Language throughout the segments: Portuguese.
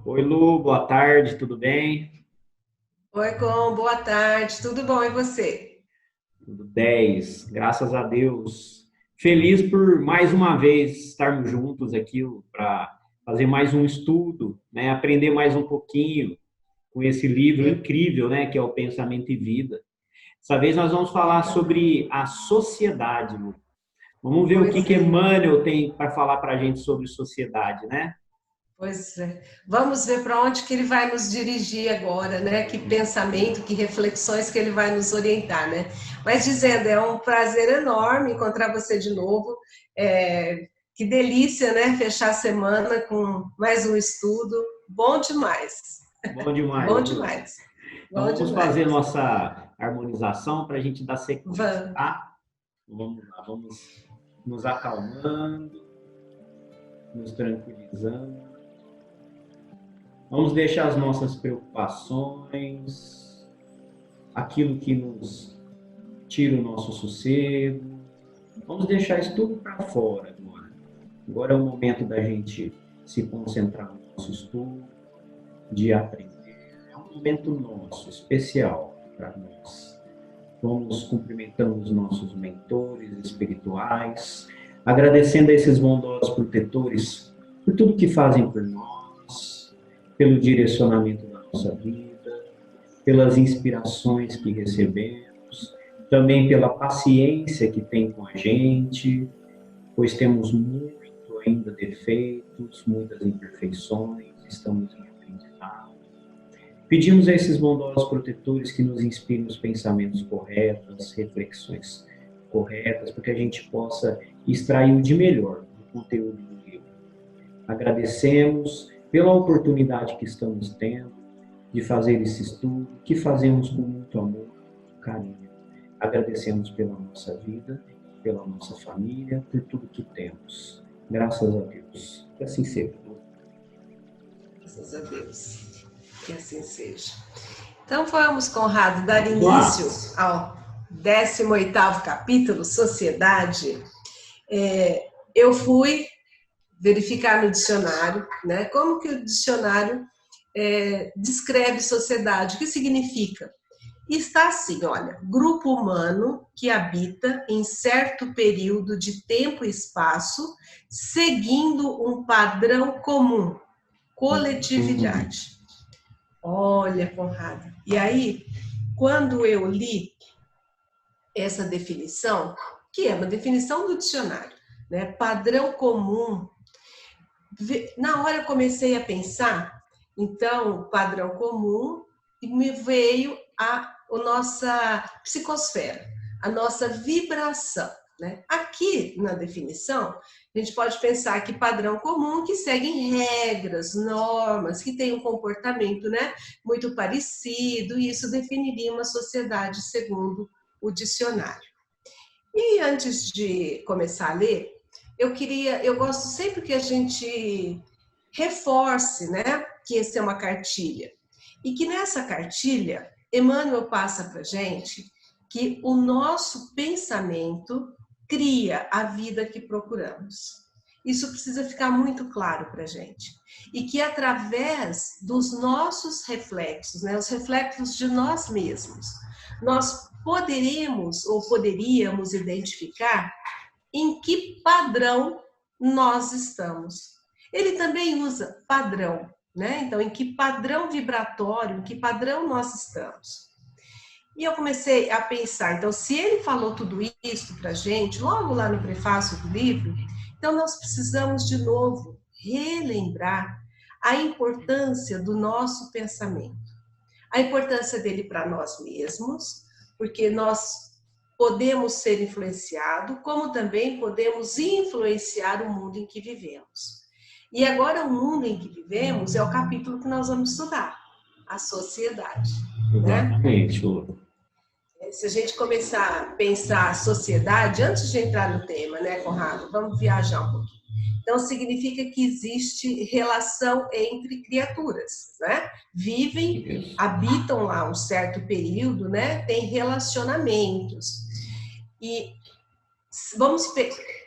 Oi, Lu, boa tarde, tudo bem? Oi, Com, boa tarde, tudo bom e você? Tudo 10, graças a Deus. Feliz por mais uma vez estarmos juntos aqui para fazer mais um estudo, né? Aprender mais um pouquinho com esse livro incrível, né? Que é o Pensamento e Vida. Dessa vez nós vamos falar sobre a sociedade, Lu. Vamos ver o que Pois que é, Emmanuel tem para falar para a gente sobre sociedade, né? pois é. Vamos ver para onde que ele vai nos dirigir agora, né? Que pensamento, que reflexões que ele vai nos orientar, né? Mas dizendo, é um prazer enorme encontrar você de novo. Que delícia, né? Fechar a semana com mais um estudo. Bom demais, Bom demais, bom Lu. demais, Então bom vamos fazer demais. nossa harmonização para a gente dar sequência, Vamos, tá? Vamos lá, vamos nos acalmando, nos tranquilizando. Vamos deixar as nossas preocupações, aquilo que nos tira o nosso sossego. Vamos deixar isso tudo para fora agora. Agora é o momento da gente se concentrar no nosso estudo, de aprender. É um momento nosso, especial para nós. Vamos cumprimentando os nossos mentores espirituais, agradecendo a esses bondosos protetores por tudo que fazem por nós, pelo direcionamento da nossa vida, pelas inspirações que recebemos, também pela paciência que tem com a gente, pois temos muito ainda defeitos, muitas imperfeições, estamos em aprendizado. Pedimos a esses bondosos protetores que nos inspirem os pensamentos corretos, reflexões corretas, para que a gente possa extrair o de melhor do conteúdo do livro. Agradecemos pela oportunidade que estamos tendo de fazer esse estudo, que fazemos com muito amor, carinho. Agradecemos pela nossa vida, pela nossa família, por tudo que temos. Graças a Deus. Que assim seja. graças a Deus. Que assim seja. Então vamos, Conrado, dar Vamos lá. início ao 18º capítulo, Sociedade. Eu fui verificar no dicionário, né, como que o dicionário descreve sociedade, o que significa. E está assim, olha, grupo humano que habita em certo período de tempo e espaço, seguindo um padrão comum, coletividade. Olha, Conrado, e aí, quando eu li essa definição, que é uma definição do dicionário, né? Padrão comum. Na hora eu comecei a pensar, então, padrão comum, e me veio a nossa psicosfera, a nossa vibração. Né? Aqui na definição, a gente pode pensar que padrão comum que seguem regras, normas, que tem um comportamento, né, muito parecido, e isso definiria uma sociedade segundo o dicionário. E antes de começar a ler, eu gosto sempre que a gente reforce, né, que essa é uma cartilha. E que nessa cartilha, Emmanuel passa para a gente que o nosso pensamento cria a vida que procuramos. Isso precisa ficar muito claro para a gente. E que através dos nossos reflexos, né, os reflexos de nós mesmos, nós poderemos ou poderíamos identificar em que padrão nós estamos. Ele também usa padrão, né? Então, em que padrão vibratório, em que padrão nós estamos. E eu comecei a pensar, então, se ele falou tudo isso para a gente, logo lá no prefácio do livro, então nós precisamos de novo relembrar a importância do nosso pensamento, a importância dele para nós mesmos, porque nós podemos ser influenciados, como também podemos influenciar o mundo em que vivemos. E agora, o mundo em que vivemos é o capítulo que nós vamos estudar, a sociedade. Né? Exatamente, Lu. Se a gente começar a pensar a sociedade, antes de entrar no tema, né, Conrado? Vamos viajar um pouquinho. Então, significa que existe relação entre criaturas, né? Vivem, Isso. habitam lá um certo período, né? Tem relacionamentos. E vamos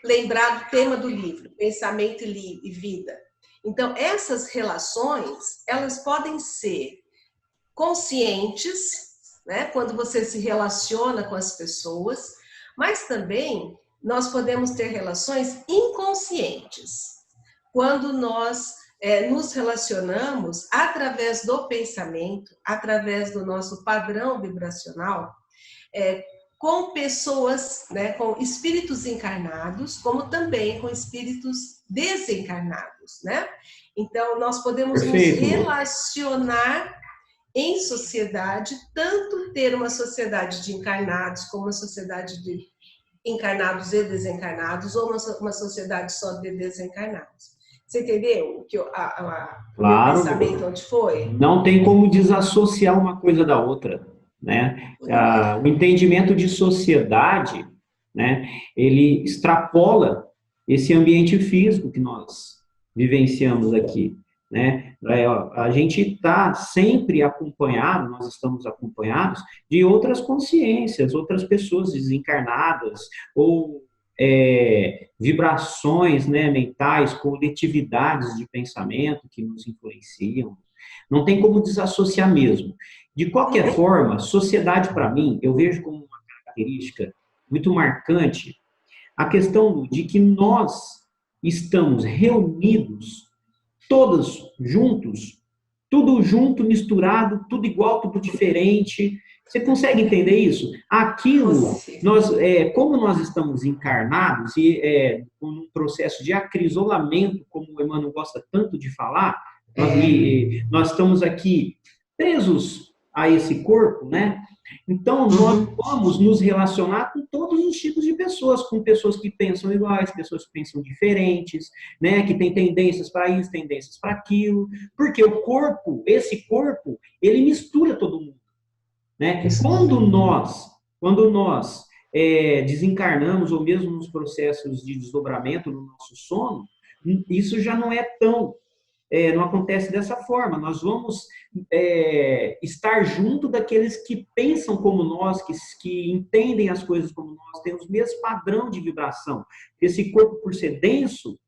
lembrar do tema do livro, Pensamento e Vida. Então, essas relações, elas podem ser conscientes, né, quando você se relaciona com as pessoas, mas também nós podemos ter relações inconscientes, quando nós nos relacionamos através do pensamento, através do nosso padrão vibracional, com pessoas, né, com espíritos encarnados, como também com espíritos desencarnados, né? Então, nós podemos nos Perfeito, Lu. relacionar em sociedade, tanto ter uma sociedade de encarnados, como uma sociedade de encarnados e desencarnados, ou uma sociedade só de desencarnados. Você entendeu o que o meu Claro, pensamento onde foi? não tem como desassociar uma coisa da outra, né? O entendimento de sociedade, né, ele extrapola esse ambiente físico que nós vivenciamos aqui, né? A gente está sempre acompanhado, nós estamos acompanhados de outras consciências, outras pessoas desencarnadas, ou vibrações, né, mentais, coletividades de pensamento que nos influenciam. Não tem como desassociar mesmo. De qualquer forma, sociedade, para mim, eu vejo como uma característica muito marcante a questão de que nós estamos reunidos, todos juntos, tudo junto, misturado, tudo igual, tudo diferente. Você consegue entender isso? Aquilo, como nós estamos encarnados e com um processo de acrisolamento, como o Emmanuel gosta tanto de falar, nós estamos aqui presos a esse corpo, né? Então, nós vamos nos relacionar com todos os tipos de pessoas, com pessoas que pensam iguais, pessoas que pensam diferentes, né? Que têm tendências para isso, tendências para aquilo, porque o corpo, esse corpo, ele mistura todo mundo, né? Quando nós desencarnamos, ou mesmo nos processos de desdobramento no nosso sono, isso já não é tão... não acontece dessa forma. Nós vamos estar junto daqueles que pensam como nós, que entendem as coisas como nós, têm os mesmos padrão de vibração. Esse corpo, por ser denso,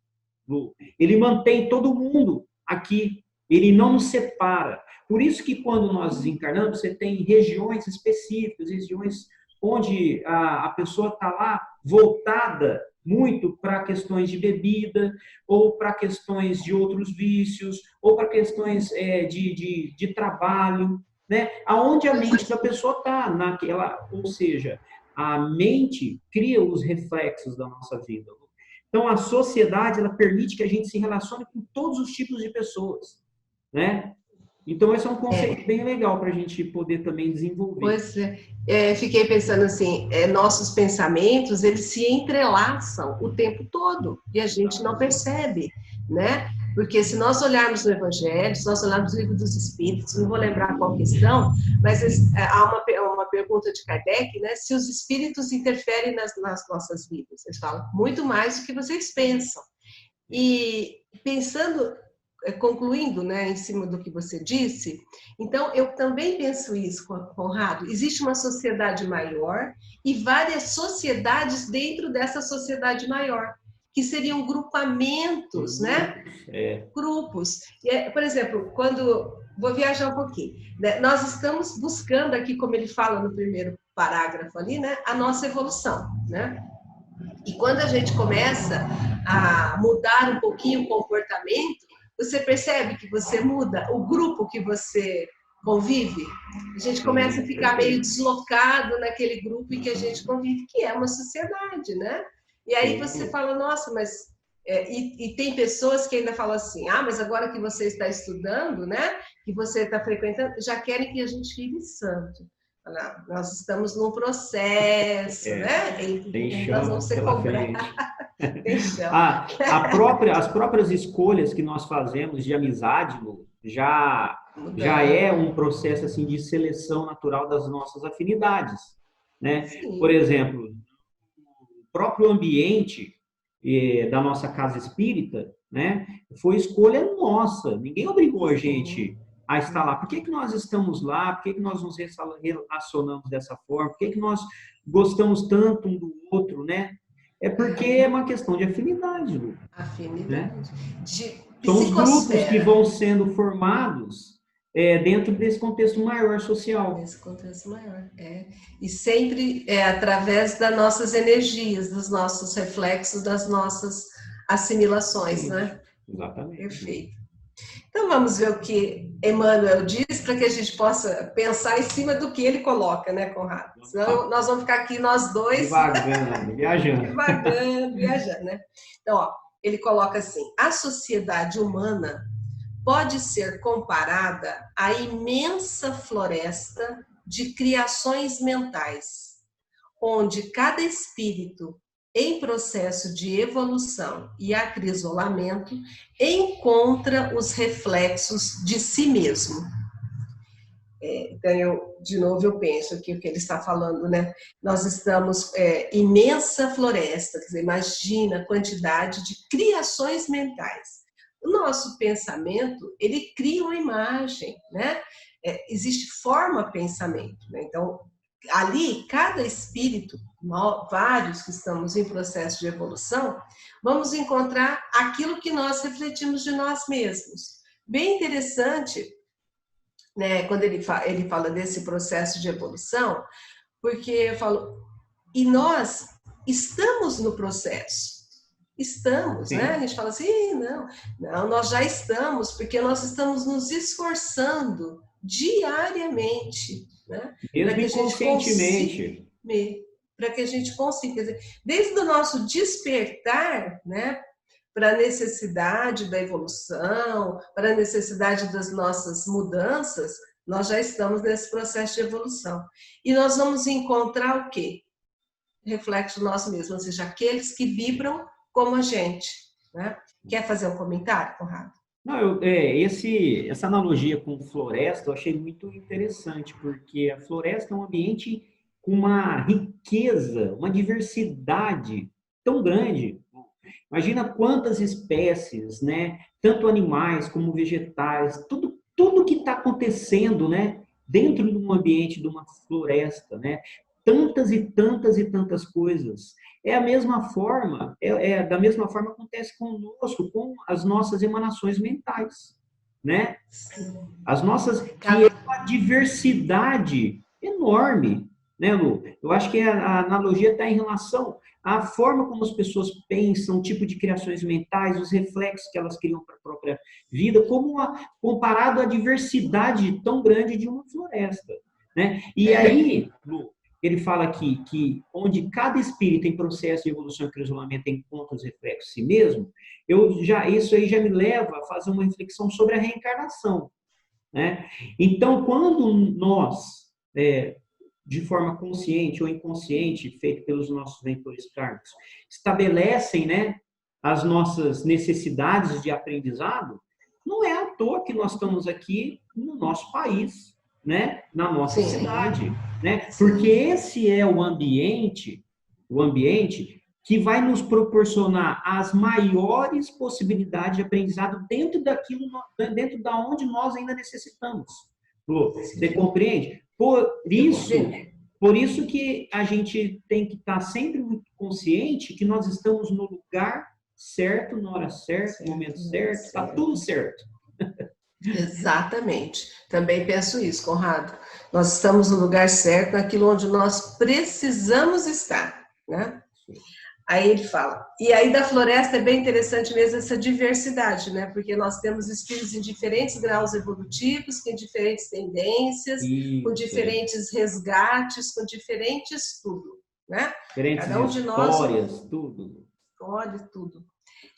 ele mantém todo mundo aqui, ele não nos separa. Por isso que quando nós desencarnamos, você tem regiões específicas, regiões onde a pessoa está lá voltada muito para questões de bebida, ou para questões de outros vícios, ou para questões de trabalho, né? Aonde a mente da pessoa está, ou seja, a mente cria os reflexos da nossa vida. Então, a sociedade, ela permite que a gente se relacione com todos os tipos de pessoas, né? Então, esse é um conceito bem legal para a gente poder também desenvolver. Pois fiquei pensando assim, nossos pensamentos, eles se entrelaçam o tempo todo e a gente não percebe, né? Porque se nós olharmos no Evangelho, se nós olharmos no Livro dos Espíritos, não vou lembrar qual questão, mas há uma pergunta de Kardec, né? Se os espíritos interferem nas nossas vidas. Eles falam muito mais do que vocês pensam. E pensando... concluindo, né, em cima do que você disse, então eu também penso isso, Conrado, existe uma sociedade maior e várias sociedades dentro dessa sociedade maior, que seriam grupamentos, né? Grupos. Por exemplo, vou viajar um pouquinho, né? Nós estamos buscando aqui, como ele fala no primeiro parágrafo ali, né, a nossa evolução, né? E quando a gente começa a mudar um pouquinho o comportamento, você percebe que você muda o grupo que você convive? A gente começa a ficar meio deslocado naquele grupo em que a gente convive, que é uma sociedade, né? E aí você fala, nossa, mas... e tem pessoas que ainda falam assim, mas agora que você está estudando, né? Que você está frequentando, já querem que a gente fique santo. Não, nós estamos num processo, né? Nós vamos ser cobrados. As próprias escolhas que nós fazemos de amizade, já é um processo assim de seleção natural das nossas afinidades, né? Por exemplo, o próprio ambiente da nossa casa espírita, né, foi escolha nossa. Ninguém obrigou a gente a estar lá. Por que nós estamos lá? Por que nós nos relacionamos dessa forma? Por que nós gostamos tanto um do outro, né? É porque é uma questão de afinidade, Lu. Afinidade. Né? São os grupos que psicosfera. vão sendo formados dentro desse contexto maior social. Nesse contexto maior, E sempre é através das nossas energias, dos nossos reflexos, das nossas assimilações, né? Exatamente. Perfeito. Então vamos ver o que Emmanuel diz para que a gente possa pensar em cima do que ele coloca, né, Conrado? Senão nós vamos ficar aqui nós dois Divagando, viajando. divagando, viajando, né? Então, ó, ele coloca assim: a sociedade humana pode ser comparada à imensa floresta de criações mentais, onde cada espírito em processo de evolução e acrisolamento encontra os reflexos de si mesmo. Então, de novo, eu penso aqui o que ele está falando, né? Nós estamos imensa floresta, quer dizer, imagina a quantidade de criações mentais. O nosso pensamento, ele cria uma imagem, né? Existe forma pensamento, né? Então, ali, cada espírito, vários que estamos em processo de evolução, vamos encontrar aquilo que nós refletimos de nós mesmos. Bem interessante, né, quando ele fala desse processo de evolução, porque eu falo, e nós estamos no processo. Estamos, né? A gente fala assim, não, nós já estamos, porque nós estamos nos esforçando diariamente, né? Mesmo inconscientemente. Para que a gente consiga, quer dizer, desde o nosso despertar, né? Para a necessidade da evolução, para a necessidade das nossas mudanças, nós já estamos nesse processo de evolução. E nós vamos encontrar o quê? Reflexo nós mesmos, ou seja, aqueles que vibram como a gente. Né? Quer fazer um comentário, Conrado? Não, essa analogia com floresta eu achei muito interessante, porque a floresta é um ambiente com uma riqueza, uma diversidade tão grande. Imagina quantas espécies, né? Tanto animais como vegetais, tudo que está acontecendo, né? Dentro de um ambiente, de uma floresta, né? Tantas e tantas e tantas coisas. É a mesma forma, da mesma forma acontece conosco, com as nossas emanações mentais, né? As nossas, que é uma diversidade enorme, né, Lu? Eu acho que a analogia está em relação à forma como as pessoas pensam, o tipo de criações mentais, os reflexos que elas criam para a própria vida, comparado à diversidade tão grande de uma floresta, né? E aí, Lu, ele fala aqui que onde cada espírito em processo de evolução e acrisolamento encontra os reflexos de si mesmo, isso aí já me leva a fazer uma reflexão sobre a reencarnação, né? Então, quando nós, de forma consciente ou inconsciente, feito pelos nossos mentores kármicos, estabelecem, né, as nossas necessidades de aprendizado, não é à toa que nós estamos aqui no nosso país, né, na nossa cidade, né? Porque esse é o ambiente que vai nos proporcionar as maiores possibilidades de aprendizado dentro da onde nós ainda necessitamos. Você compreende? Por isso que a gente tem que estar sempre muito consciente que nós estamos no lugar certo, na hora certa, no momento certo, está tudo certo. Exatamente. Também penso isso, Conrado. Nós estamos no lugar certo, naquilo onde nós precisamos estar, né? Aí ele fala, e aí da floresta é bem interessante mesmo essa diversidade, né? Porque nós temos espíritos em diferentes graus evolutivos, com diferentes tendências, com diferentes resgates, com diferentes tudo, né? Diferentes cada um de nós, histórias, tudo. Olha, tudo.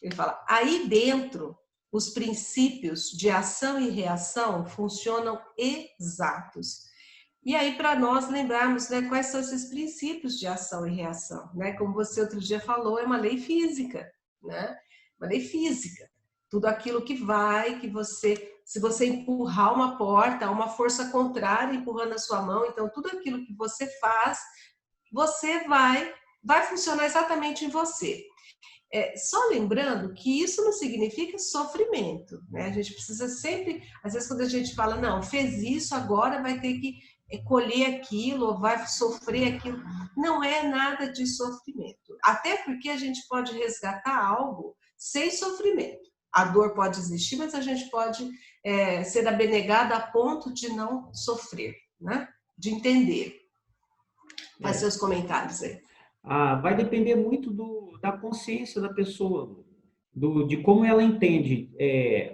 Ele fala, aí dentro, os princípios de ação e reação funcionam exatos. E aí, para nós lembrarmos, né, quais são esses princípios de ação e reação, né? Como você outro dia falou, é uma lei física, né? Uma lei física. Tudo aquilo que vai, se você empurrar uma porta, há uma força contrária empurrando a sua mão, então tudo aquilo que você faz, você vai funcionar exatamente em você. Só lembrando que isso não significa sofrimento, né? A gente precisa sempre, às vezes quando a gente fala, não, fez isso, agora vai ter que colher aquilo, ou vai sofrer aquilo, não é nada de sofrimento. Até porque a gente pode resgatar algo sem sofrimento, A dor pode existir, mas a gente pode ser abnegada a ponto de não sofrer, né? De entender. Faz seus comentários aí. Vai depender muito da consciência da pessoa, de como ela entende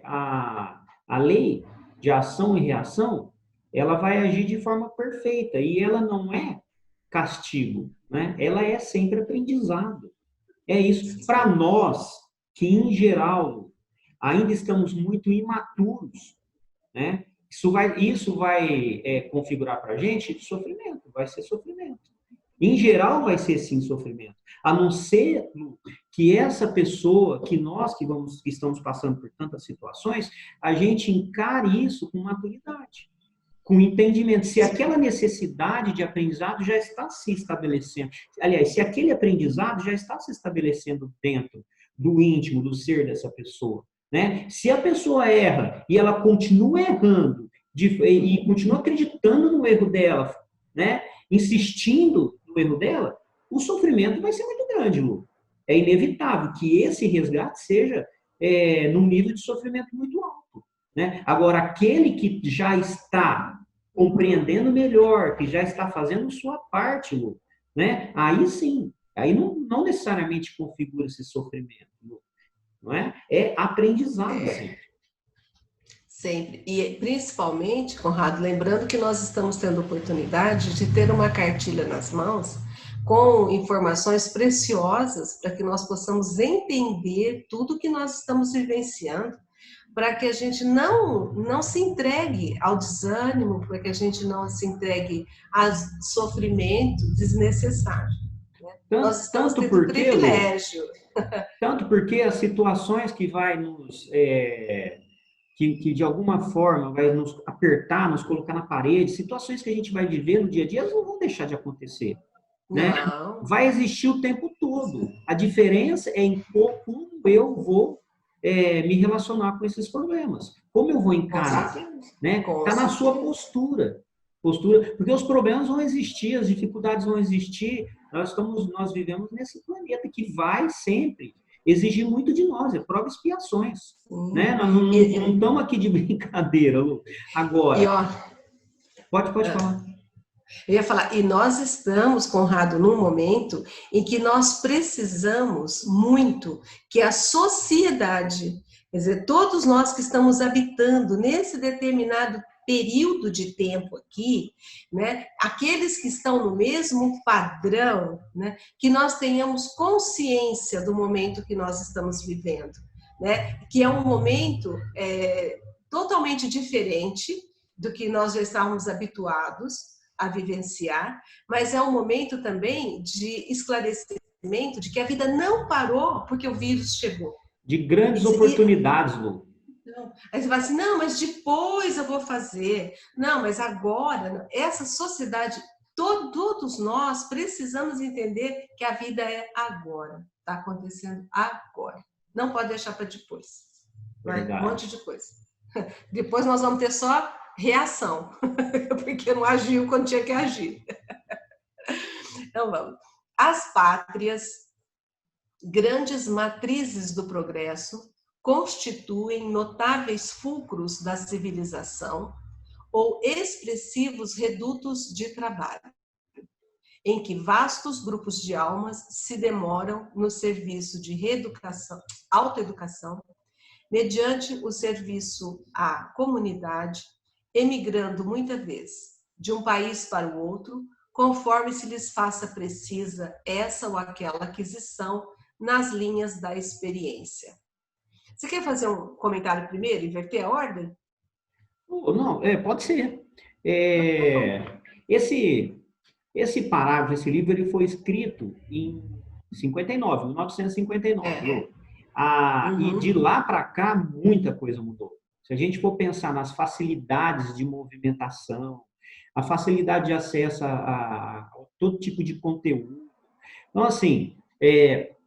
a lei de ação e reação. Ela vai agir de forma perfeita e ela não é castigo, né? Ela é sempre aprendizado. É isso. Para nós, que em geral ainda estamos muito imaturos, né? Isso vai configurar para a gente sofrimento, vai ser sofrimento. Em geral, vai ser sim sofrimento. A não ser que essa pessoa, que nós que estamos passando por tantas situações, a gente encare isso com maturidade, com entendimento. Se aquela necessidade de aprendizado já está se estabelecendo, aliás, se aquele aprendizado já está se estabelecendo dentro do íntimo, do ser dessa pessoa, né? Se a pessoa erra e ela continua errando e continua acreditando no erro dela, né? Insistindo no erro dela, o sofrimento vai ser muito grande, Lu. É inevitável que esse resgate seja num nível de sofrimento muito alto, né? Agora, aquele que já está compreendendo melhor, que já está fazendo sua parte, Lu, né? Aí sim, aí não necessariamente configura esse sofrimento, Lu, não é? É aprendizado sempre. Sempre. E principalmente, Conrado, lembrando que nós estamos tendo oportunidade de ter uma cartilha nas mãos com informações preciosas para que nós possamos entender tudo que nós estamos vivenciando, para que a gente não se entregue ao desânimo, para que a gente não se entregue ao sofrimento desnecessário. Né? Nós estamos Tanto tendo porque, privilégio. Tanto porque as situações que vai que de alguma forma vai nos apertar, nos colocar na parede, situações que a gente vai viver no dia a dia, elas não vão deixar de acontecer, né? Não. Vai existir o tempo todo. A diferença é em como eu vou me relacionar com esses problemas, como eu vou encarar, né? Tá na sua postura, porque os problemas vão existir, as dificuldades vão existir. Nós vivemos nesse planeta que vai sempre exigir muito de nós, é prova e expiações, né? Nós não estamos aqui de brincadeira, Lu. Agora, pode falar. Eu ia falar, e nós estamos, Conrado, num momento em que nós precisamos muito que a sociedade, quer dizer, todos nós que estamos habitando nesse determinado período de tempo aqui, né, aqueles que estão no mesmo padrão, né, que nós tenhamos consciência do momento que nós estamos vivendo, né, que é um momento totalmente diferente do que nós já estávamos habituados a vivenciar, mas é um momento também de esclarecimento de que a vida não parou porque o vírus chegou. De grandes oportunidades, Lu. Aí você fala assim, não, mas depois eu vou fazer. Não, mas agora, essa sociedade, todos nós precisamos entender que a vida é agora. Está acontecendo agora. Não pode deixar para depois. Um monte de coisa. Depois nós vamos ter só reação, porque não agiu quando tinha que agir. Então vamos. As pátrias, grandes matrizes do progresso, constituem notáveis fulcros da civilização ou expressivos redutos de trabalho, em que vastos grupos de almas se demoram no serviço de reeducação, autoeducação, mediante o serviço à comunidade, emigrando muitas vezes de um país para o outro, conforme se lhes faça precisa essa ou aquela aquisição nas linhas da experiência. Você quer fazer um comentário primeiro, inverter a ordem? Não, pode ser. Esse parágrafo, esse livro, ele foi escrito em 1959. E de lá para cá, muita coisa mudou. Se a gente for pensar nas facilidades de movimentação, a facilidade de acesso a todo tipo de conteúdo. Então, assim,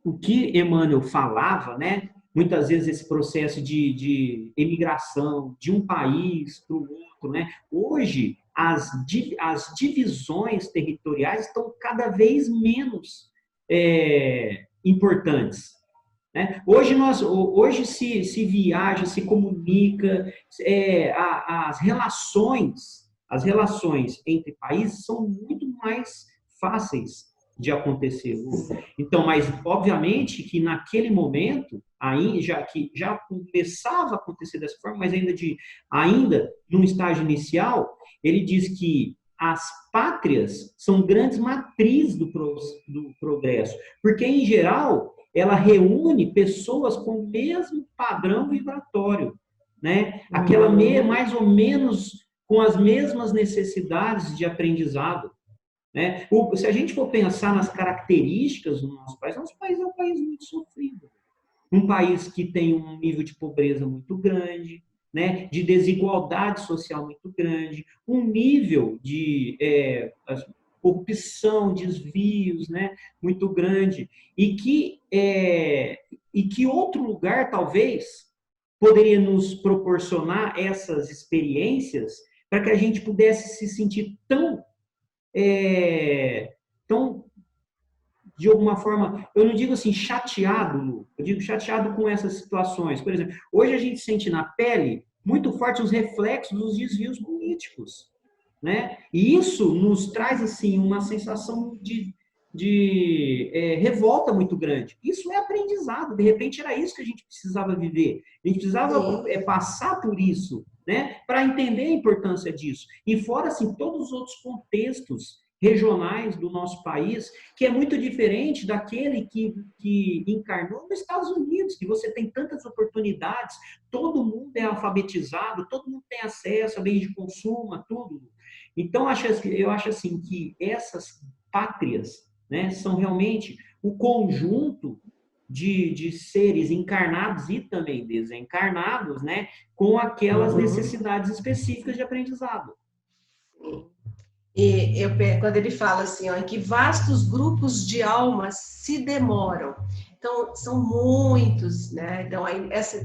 o que Emmanuel falava, né? Muitas vezes esse processo de emigração de um país para o outro, né? Hoje, as divisões territoriais estão cada vez menos importantes. né? Hoje se viaja, se comunica, as relações entre países são muito mais fáceis de acontecer. Então, mas obviamente que naquele momento, aí já começava a acontecer dessa forma, mas ainda num estágio inicial, ele diz que as pátrias são grandes matrizes do progresso, porque em geral ela reúne pessoas com o mesmo padrão vibratório, né? Aquela mais ou menos com as mesmas necessidades de aprendizado, né? Se a gente for pensar nas características do nosso país é um país muito sofrido. Um país que tem um nível de pobreza muito grande, né? De desigualdade social muito grande, um nível de corrupção, desvios, né? Muito grande. E que outro lugar, talvez, poderia nos proporcionar essas experiências para que a gente pudesse se sentir tão, de alguma forma, eu não digo assim chateado, Lu, eu digo chateado com essas situações. Por exemplo, hoje a gente sente na pele muito forte os reflexos dos desvios políticos, né? E isso nos traz assim uma sensação de revolta muito grande. Isso é aprendizado. De repente era isso que a gente precisava viver. A gente precisava passar por isso, né? Para entender a importância disso. E fora assim todos os outros contextos regionais do nosso país, que é muito diferente daquele que encarnou nos Estados Unidos, que você tem tantas oportunidades, todo mundo é alfabetizado, todo mundo tem acesso a bens de consumo, a tudo. Então, eu acho assim que essas pátrias, né, são realmente o conjunto de seres encarnados e também desencarnados, né, com aquelas necessidades específicas de aprendizado. E quando ele fala assim, ó, em que vastos grupos de almas se demoram. Então, são muitos, né? Então,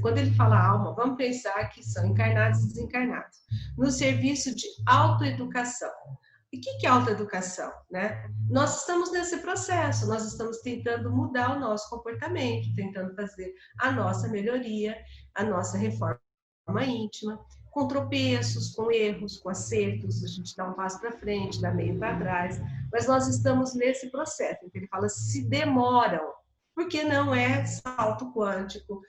quando ele fala alma, vamos pensar que são encarnados e desencarnados. No serviço de autoeducação. E o que é autoeducação, né? Nós estamos nesse processo, nós estamos tentando mudar o nosso comportamento, tentando fazer a nossa melhoria, a nossa reforma íntima, com tropeços, com erros, com acertos, a gente dá um passo para frente, dá meio para trás, mas nós estamos nesse processo. Então ele fala, se demoram, porque não é salto quântico,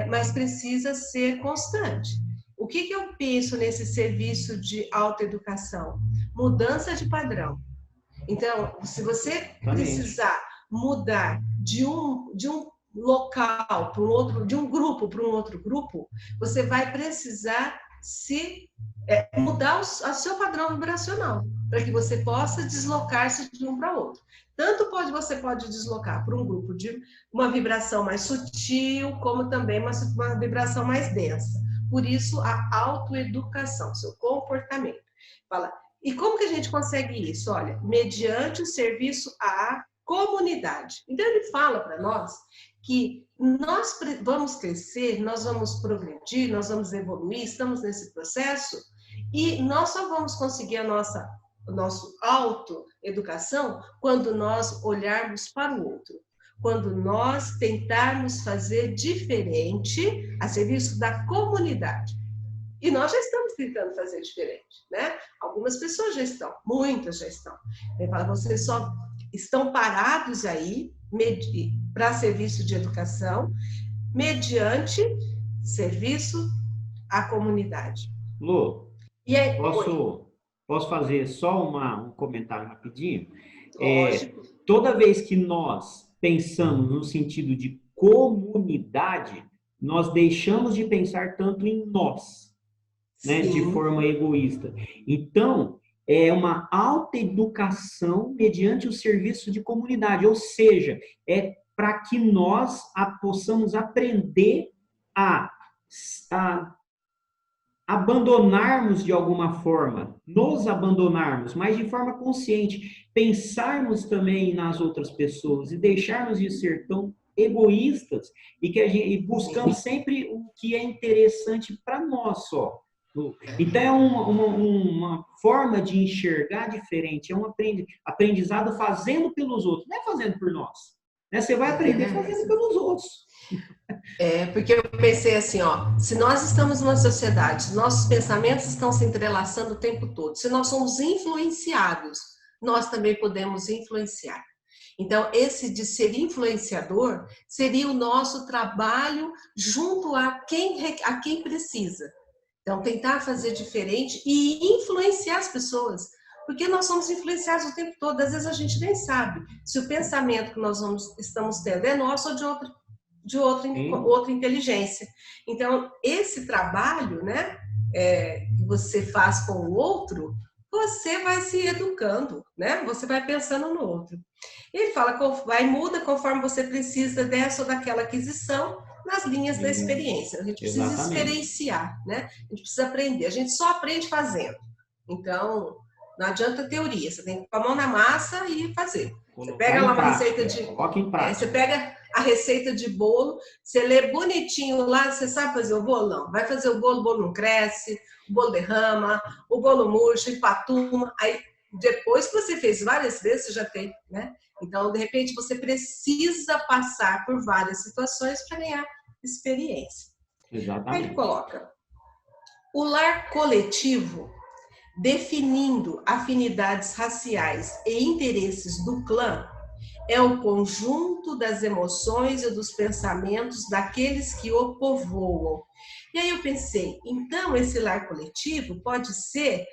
mas precisa ser constante. O que eu penso nesse serviço de autoeducação? Mudança de padrão. Então, se você precisar mudar de um local para um outro, de um grupo para um outro grupo, você vai precisar mudar o seu padrão vibracional, para que você possa deslocar-se de um para outro. Tanto você pode deslocar para um grupo de uma vibração mais sutil, como também uma vibração mais densa. Por isso, a autoeducação, seu comportamento. Fala, e como que a gente consegue isso? Olha, mediante o serviço à comunidade. Então, ele fala para nós que nós vamos crescer, nós vamos progredir, nós vamos evoluir, estamos nesse processo, e nós só vamos conseguir a nossa autoeducação quando nós olharmos para o outro, quando nós tentarmos fazer diferente a serviço da comunidade. E nós já estamos tentando fazer diferente, né? Algumas pessoas já estão, muitas já estão. Vocês só estão parados aí para serviço de educação, mediante serviço à comunidade. Lu, e aí, posso fazer só um comentário rapidinho? Lógico. Toda vez que nós pensamos no sentido de comunidade, nós deixamos de pensar tanto em nós, né, de forma egoísta. Então, é uma autoeducação mediante o serviço de comunidade, ou seja, é para que nós possamos aprender a abandonarmos de alguma forma, nos abandonarmos, mas de forma consciente, pensarmos também nas outras pessoas e deixarmos de ser tão egoístas e buscamos sempre o que é interessante para nós só. Então, é uma forma de enxergar diferente, é um aprendizado fazendo pelos outros, não é fazendo por nós. Né? Você vai aprender fazendo pelos outros. Porque eu pensei assim, ó, se nós estamos numa sociedade, nossos pensamentos estão se entrelaçando o tempo todo, se nós somos influenciados, nós também podemos influenciar. Então, esse de ser influenciador seria o nosso trabalho junto a quem precisa. Então, tentar fazer diferente e influenciar as pessoas. Porque nós somos influenciados o tempo todo, às vezes a gente nem sabe se o pensamento que estamos tendo é nosso ou de outra inteligência. Então, esse trabalho, né, que você faz com o outro, você vai se educando, né? Você vai pensando no outro. Ele fala, vai muda conforme você precisa dessa ou daquela aquisição nas linhas da experiência. A gente precisa experienciar, né? A gente precisa aprender. A gente só aprende fazendo. Então, não adianta teoria. Você tem que pôr a mão na massa e fazer. Você pega lá uma receita de... você pega a receita de bolo, você lê bonitinho lá, você sabe fazer o bolo? Não. Vai fazer o bolo não cresce, o bolo derrama, o bolo murcha, empatuma. Aí, depois que você fez várias vezes, você já tem, né? Então, de repente, você precisa passar por várias situações para ganhar experiência. Exatamente. Aí ele coloca, o lar coletivo, definindo afinidades raciais e interesses do clã, é o conjunto das emoções e dos pensamentos daqueles que o povoam. E aí eu pensei, então esse lar coletivo pode ser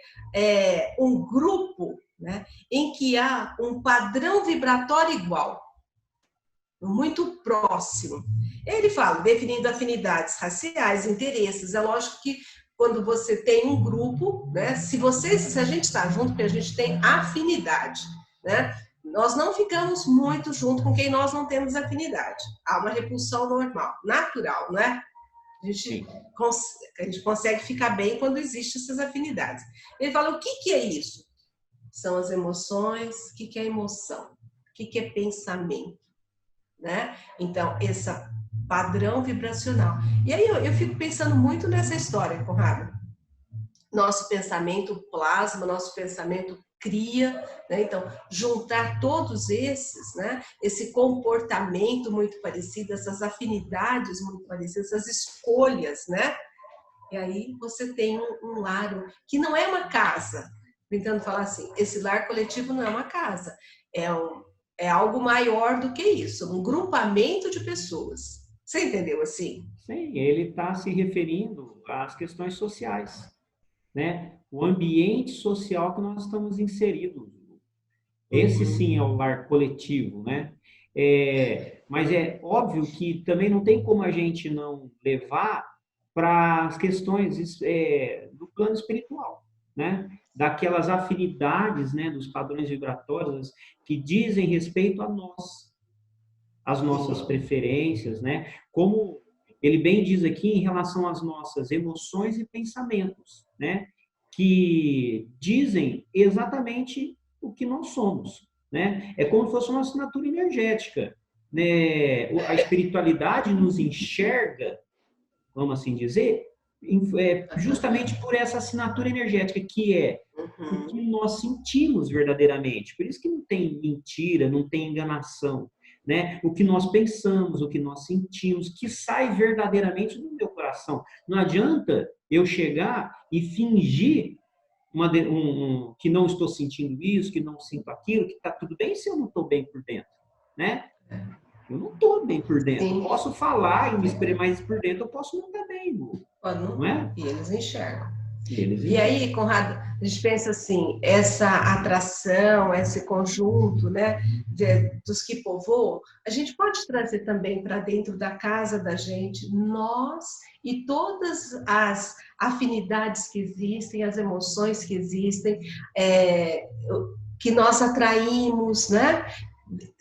um grupo, né, em que há um padrão vibratório igual, muito próximo. Ele fala, definindo afinidades raciais, interesses. É lógico que quando você tem um grupo, né, se a gente está junto, porque a gente tem afinidade, né? Nós não ficamos muito junto com quem nós não temos afinidade. Há uma repulsão normal, natural, né? A gente consegue ficar bem quando existem essas afinidades. Ele fala, o que é isso? São as emoções. O que é emoção? O que é pensamento? Né? Então, esse padrão vibracional. E aí eu fico pensando muito nessa história, Conrado. Nosso pensamento plasma, nosso pensamento cria, né? Então, juntar todos esses, né? Esse comportamento muito parecido, essas afinidades muito parecidas, essas escolhas, né? E aí você tem um lar que não é uma casa. Tentando falar assim, esse lar coletivo não é uma casa, é algo maior do que isso, um grupamento de pessoas. Você entendeu assim? Sim, ele está se referindo às questões sociais, né? O ambiente social que nós estamos inseridos. Esse sim é o lar coletivo, né? Mas é óbvio que também não tem como a gente não levar para as questões do plano espiritual, né? Daquelas afinidades, né? Dos padrões vibratórios que dizem respeito a nós, as nossas preferências, né? Como ele bem diz aqui em relação às nossas emoções e pensamentos, né? Que dizem exatamente o que nós somos, né? É como se fosse uma assinatura energética, né? A espiritualidade nos enxerga, vamos assim dizer, justamente por essa assinatura energética que é o que nós sentimos verdadeiramente. Por isso que não tem mentira, não tem enganação, né? O que nós pensamos, o que nós sentimos, que sai verdadeiramente do meu coração. Não adianta eu chegar e fingir que não estou sentindo isso, que não sinto aquilo, que está tudo bem se eu não estou bem por dentro, né? Eu não estou bem por dentro. Sim. Eu posso falar e me expressar mais por dentro, eu posso não estar bem, não é? E eles enxergam. E aí, Conrado, a gente pensa assim, essa atração, esse conjunto, né, dos que povoam, a gente pode trazer também para dentro da casa da gente, nós e todas as afinidades que existem, as emoções que existem, que nós atraímos, né?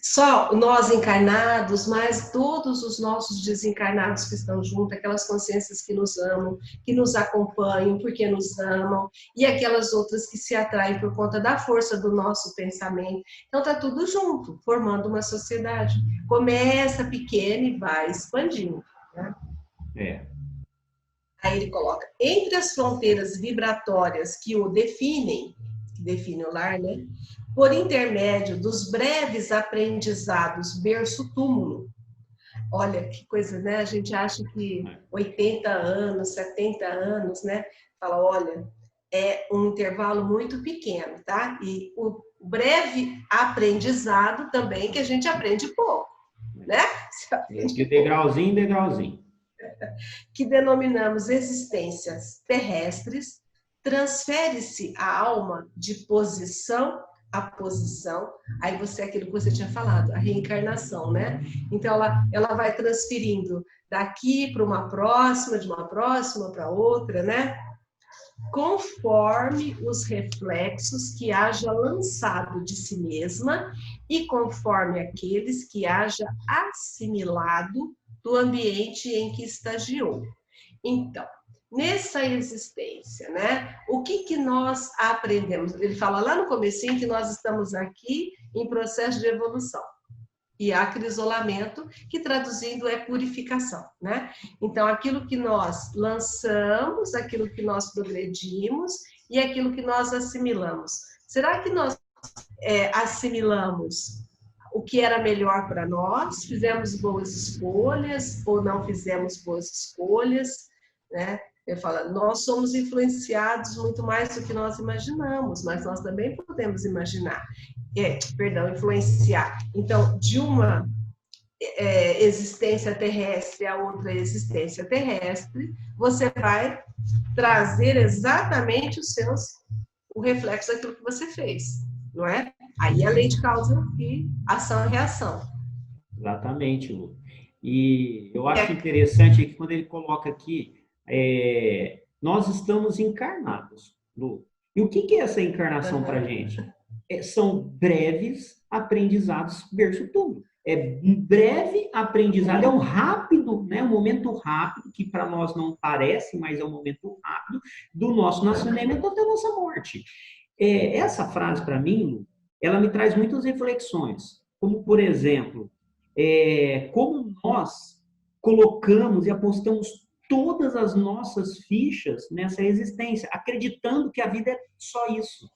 Só nós encarnados, mas todos os nossos desencarnados que estão juntos, aquelas consciências que nos amam, que nos acompanham porque nos amam, e aquelas outras que se atraem por conta da força do nosso pensamento. Então está tudo junto, formando uma sociedade. Começa pequena e vai expandindo. Né? Aí ele coloca, entre as fronteiras vibratórias que o definem o lar, né? Por intermédio dos breves aprendizados berço-túmulo, Olha, que coisa, né? A gente acha que 80 anos, 70 anos, né? Fala, olha, é um intervalo muito pequeno, tá? E o breve aprendizado também, que a gente aprende pouco, né? Você aprende De pouco. degrauzinho em degrauzinho. Que denominamos existências terrestres, transfere-se a alma de posição a posição, aí você, aquilo que você tinha falado, a reencarnação, né? Então, ela vai transferindo daqui para uma próxima, de uma próxima para outra, né? Conforme os reflexos que haja lançado de si mesma e conforme aqueles que haja assimilado do ambiente em que estagiou. Então, nessa existência, né? O que nós aprendemos? Ele fala lá no comecinho que nós estamos aqui em processo de evolução. E há acrisolamento, que traduzindo é purificação, né? Então, aquilo que nós lançamos, aquilo que nós progredimos e aquilo que nós assimilamos. Será que nós assimilamos o que era melhor para nós? Fizemos boas escolhas ou não fizemos boas escolhas, né? Eu falo, nós somos influenciados muito mais do que nós imaginamos, mas nós também podemos imaginar, influenciar. Então, de uma existência terrestre a outra existência terrestre, você vai trazer exatamente o reflexo daquilo que você fez, não é? Aí a lei de causa e ação e reação. Exatamente, Lu. E eu acho interessante que quando ele coloca aqui, nós estamos encarnados, Lu. E o que é essa encarnação para a gente? São breves aprendizados verso tudo. É um breve aprendizado, é um rápido, né? Um momento rápido, que para nós não parece, mas é um momento rápido do nosso nascimento até a nossa morte. Essa frase, para mim, Lu, ela me traz muitas reflexões. Como, por exemplo, como nós colocamos e apostamos todas as nossas fichas nessa existência, acreditando que a vida é só isso,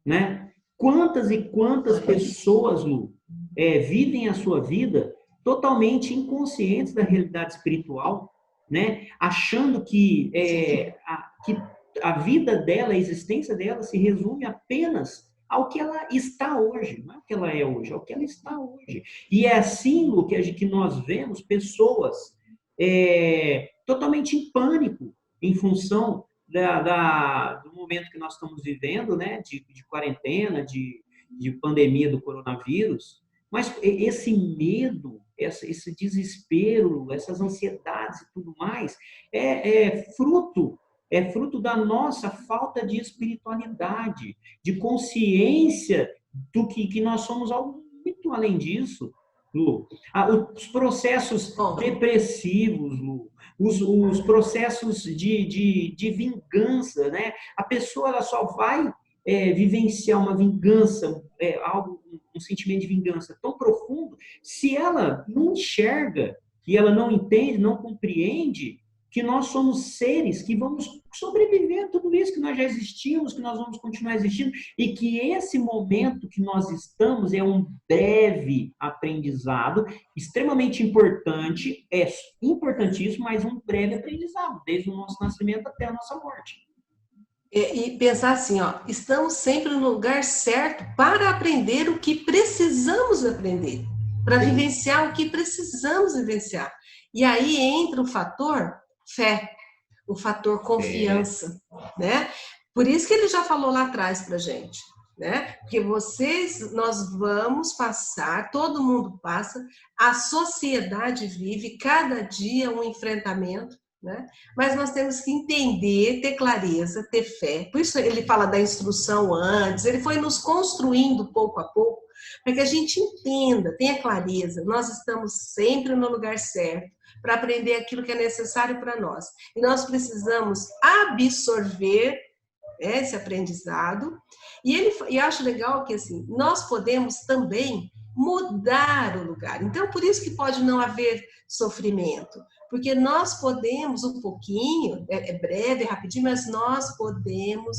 né? Quantas e quantas pessoas, Lu, vivem a sua vida totalmente inconscientes da realidade espiritual, né? Achando que a vida dela, a existência dela se resume apenas ao que ela está hoje, não é o que ela é hoje, é o que ela está hoje. E é assim, Lu, que nós vemos pessoas totalmente em pânico em função do momento que nós estamos vivendo, né, de quarentena, de pandemia do coronavírus, mas esse medo, esse desespero, essas ansiedades e tudo mais, fruto da nossa falta de espiritualidade, de consciência do que nós somos algo muito além disso, Lu. Os processos depressivos, Lu, os processos de vingança, né? A pessoa ela só vai vivenciar uma vingança, um sentimento de vingança tão profundo, se ela não enxerga, e ela não entende, não compreende que nós somos seres que vamos sobreviver a tudo isso, que nós já existimos, que nós vamos continuar existindo, e que esse momento que nós estamos é um breve aprendizado, extremamente importante, importantíssimo, mas um breve aprendizado, desde o nosso nascimento até a nossa morte. E pensar assim, ó, estamos sempre no lugar certo para aprender o que precisamos aprender, para vivenciar o que precisamos vivenciar. E aí entra o fator fé, o fator confiança, né? Por isso que ele já falou lá atrás para gente, né? Porque nós vamos passar, todo mundo passa, a sociedade vive cada dia um enfrentamento, né? Mas nós temos que entender, ter clareza, ter fé. Por isso ele fala da instrução antes, ele foi nos construindo pouco a pouco, para que a gente entenda, tenha clareza, nós estamos sempre no lugar certo, para aprender aquilo que é necessário para nós. E nós precisamos absorver esse aprendizado. E acho legal que assim, nós podemos também mudar o lugar. Então, por isso que pode não haver sofrimento, porque nós podemos um pouquinho, é breve, é rapidinho, mas nós podemos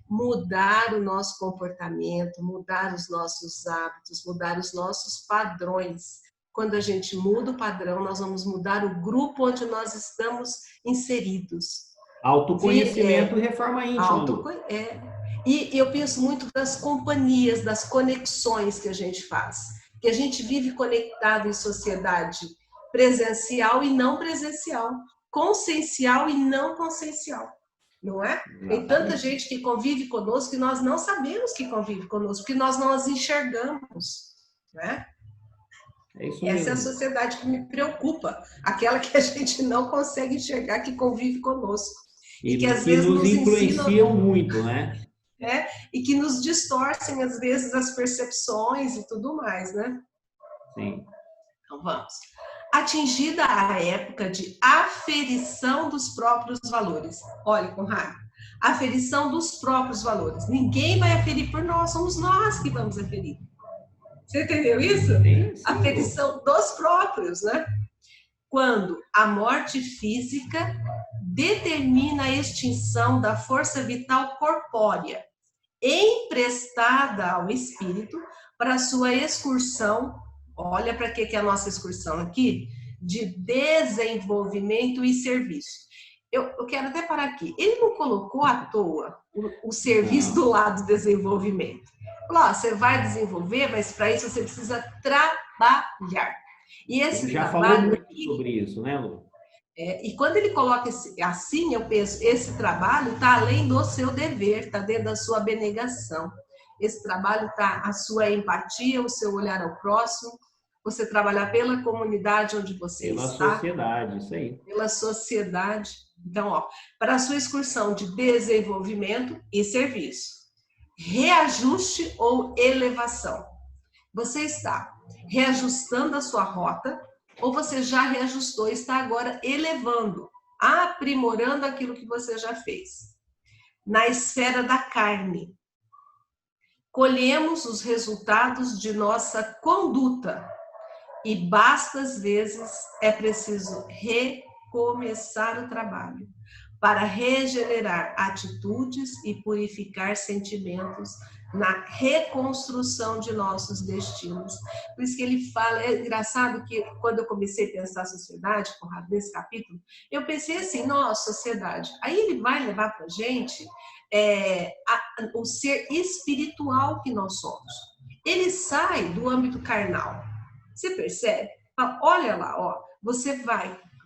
mudar o nosso comportamento, mudar os nossos hábitos, mudar os nossos padrões, quando a gente muda o padrão, nós vamos mudar o grupo onde nós estamos inseridos. Autoconhecimento e reforma íntima, Lu. E eu penso muito das companhias, das conexões que a gente faz. Que a gente vive conectado em sociedade presencial e não presencial. Consciencial e não consciencial. Não é? Tem tanta gente que convive conosco que nós não sabemos que convive conosco, porque nós não as enxergamos. Né? Essa é a sociedade que me preocupa. Aquela que a gente não consegue enxergar que convive conosco. E que às vezes nos influenciam muito, né? E que nos distorcem, às vezes, as percepções e tudo mais, né? Sim. Então, vamos. Atingida a época de aferição dos próprios valores. Olha, Conrado, aferição dos próprios valores. Ninguém vai aferir por nós, somos nós que vamos aferir. Você entendeu isso? Sim. Aferição dos próprios, né? Quando a morte física determina a extinção da força vital corpórea, emprestada ao espírito para sua excursão. Olha para que é a nossa excursão aqui, de desenvolvimento e serviço. Eu quero até parar aqui. Ele não colocou à toa o serviço do lado do desenvolvimento. Falou, você vai desenvolver, mas para isso você precisa trabalhar. E esse já trabalho falou muito aqui, sobre isso, né, Lu? E quando ele coloca assim, eu penso, esse trabalho está além do seu dever, está dentro da sua abnegação. Esse trabalho está a sua empatia, o seu olhar ao próximo, você trabalhar pela comunidade onde você está. Pela sociedade, isso aí. Pela sociedade. Então, para a sua excursão de desenvolvimento e serviço. Reajuste ou elevação. Você está reajustando a sua rota ou você já reajustou e está agora elevando, aprimorando aquilo que você já fez. Na esfera da carne, colhemos os resultados de nossa conduta e bastas vezes é preciso recomeçar o trabalho para regenerar atitudes e purificar sentimentos na reconstrução de nossos destinos. Por isso que ele fala, é engraçado que quando eu comecei a pensar a sociedade, nesse capítulo, eu pensei assim, nossa, sociedade. Aí ele vai levar para a gente o ser espiritual que nós somos. Ele sai do âmbito carnal. Você percebe? Olha lá, ó, você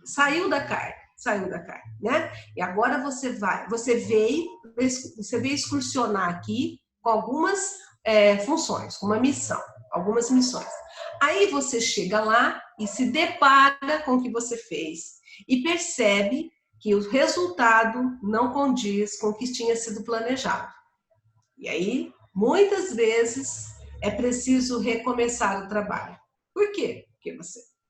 saiu da carne, né? E agora você veio excursionar aqui com algumas funções, com uma missão, algumas missões. Aí você chega lá e se depara com o que você fez e percebe que o resultado não condiz com o que tinha sido planejado. E aí, muitas vezes, é preciso recomeçar o trabalho. Por quê? Porque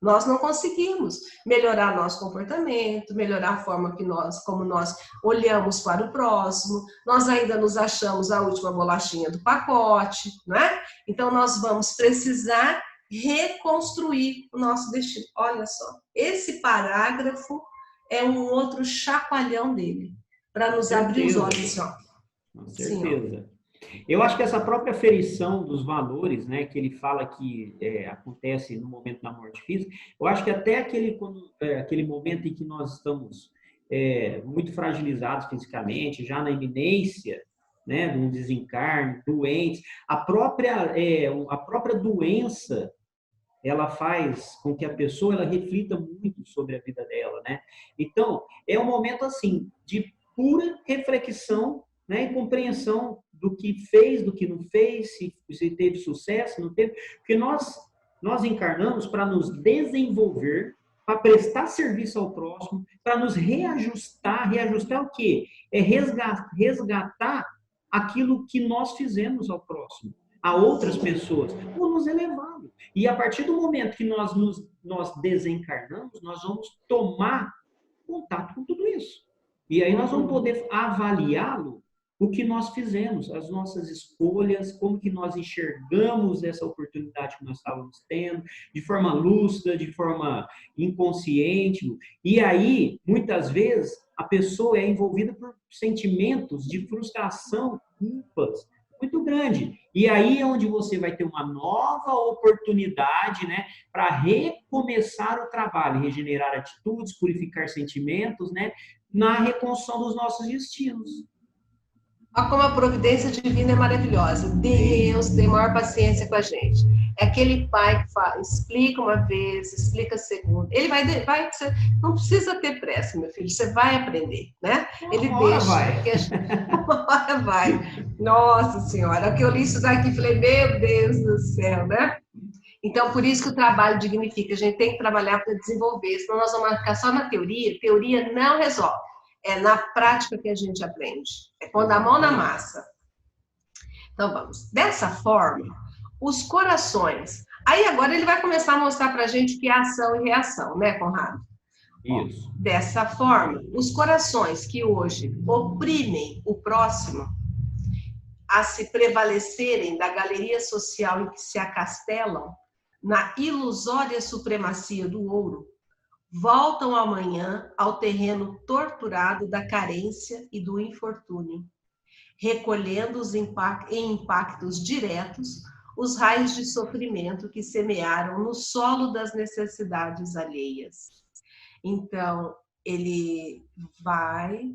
nós não conseguimos melhorar nosso comportamento, melhorar a forma como nós olhamos para o próximo, nós ainda nos achamos a última bolachinha do pacote, não é? Então, nós vamos precisar reconstruir o nosso destino. Olha só, esse parágrafo é um outro chacoalhão dele, para nos abrir os olhos. Com certeza. Eu acho que essa própria aferição dos valores, né, que ele fala que acontece no momento da morte física, eu acho que até aquele momento em que nós estamos muito fragilizados fisicamente, já na iminência, né, de um desencarne, doentes, a própria doença, ela faz com que a pessoa ela reflita muito sobre a vida dela, né? Então, é um momento assim de pura reflexão, né, e compreensão do que fez, do que não fez, se teve sucesso, não teve, porque nós encarnamos para nos desenvolver, para prestar serviço ao próximo, para nos reajustar o quê? É resgatar aquilo que nós fizemos ao próximo, a outras pessoas, ou nos elevá-lo. E a partir do momento que nós desencarnamos, nós vamos tomar contato com tudo isso. E aí nós vamos poder avaliá-lo, o que nós fizemos, as nossas escolhas, como que nós enxergamos essa oportunidade que nós estávamos tendo, de forma lúcida, de forma inconsciente. E aí, muitas vezes, a pessoa é envolvida por sentimentos de frustração, culpas. muito grande. E aí é onde você vai ter uma nova oportunidade, né, para recomeçar o trabalho, regenerar atitudes, purificar sentimentos, né, na reconstrução dos nossos destinos. Olha como a providência divina é maravilhosa. Deus tem maior paciência com a gente. É aquele pai que fala, explica uma vez, explica a segunda. Ele vai, não precisa ter pressa, meu filho, você vai aprender, né? Ele deixa. Uma hora vai. Nossa Senhora, que eu li isso daqui, falei, meu Deus do céu, né? Então, por isso que o trabalho dignifica. A gente tem que trabalhar para desenvolver, senão nós vamos ficar só na teoria. Teoria não resolve. É na prática que a gente aprende. É pondo a mão na massa. Então, vamos. Dessa forma, os corações. Aí, agora, ele vai começar a mostrar para a gente o que é ação e reação, né, Conrado? Isso. Dessa forma, os corações que hoje oprimem o próximo a se prevalecerem da galeria social em que se acastelam na ilusória supremacia do ouro, voltam amanhã ao terreno torturado da carência e do infortúnio, recolhendo em impactos diretos os raios de sofrimento que semearam no solo das necessidades alheias. Então, ele vai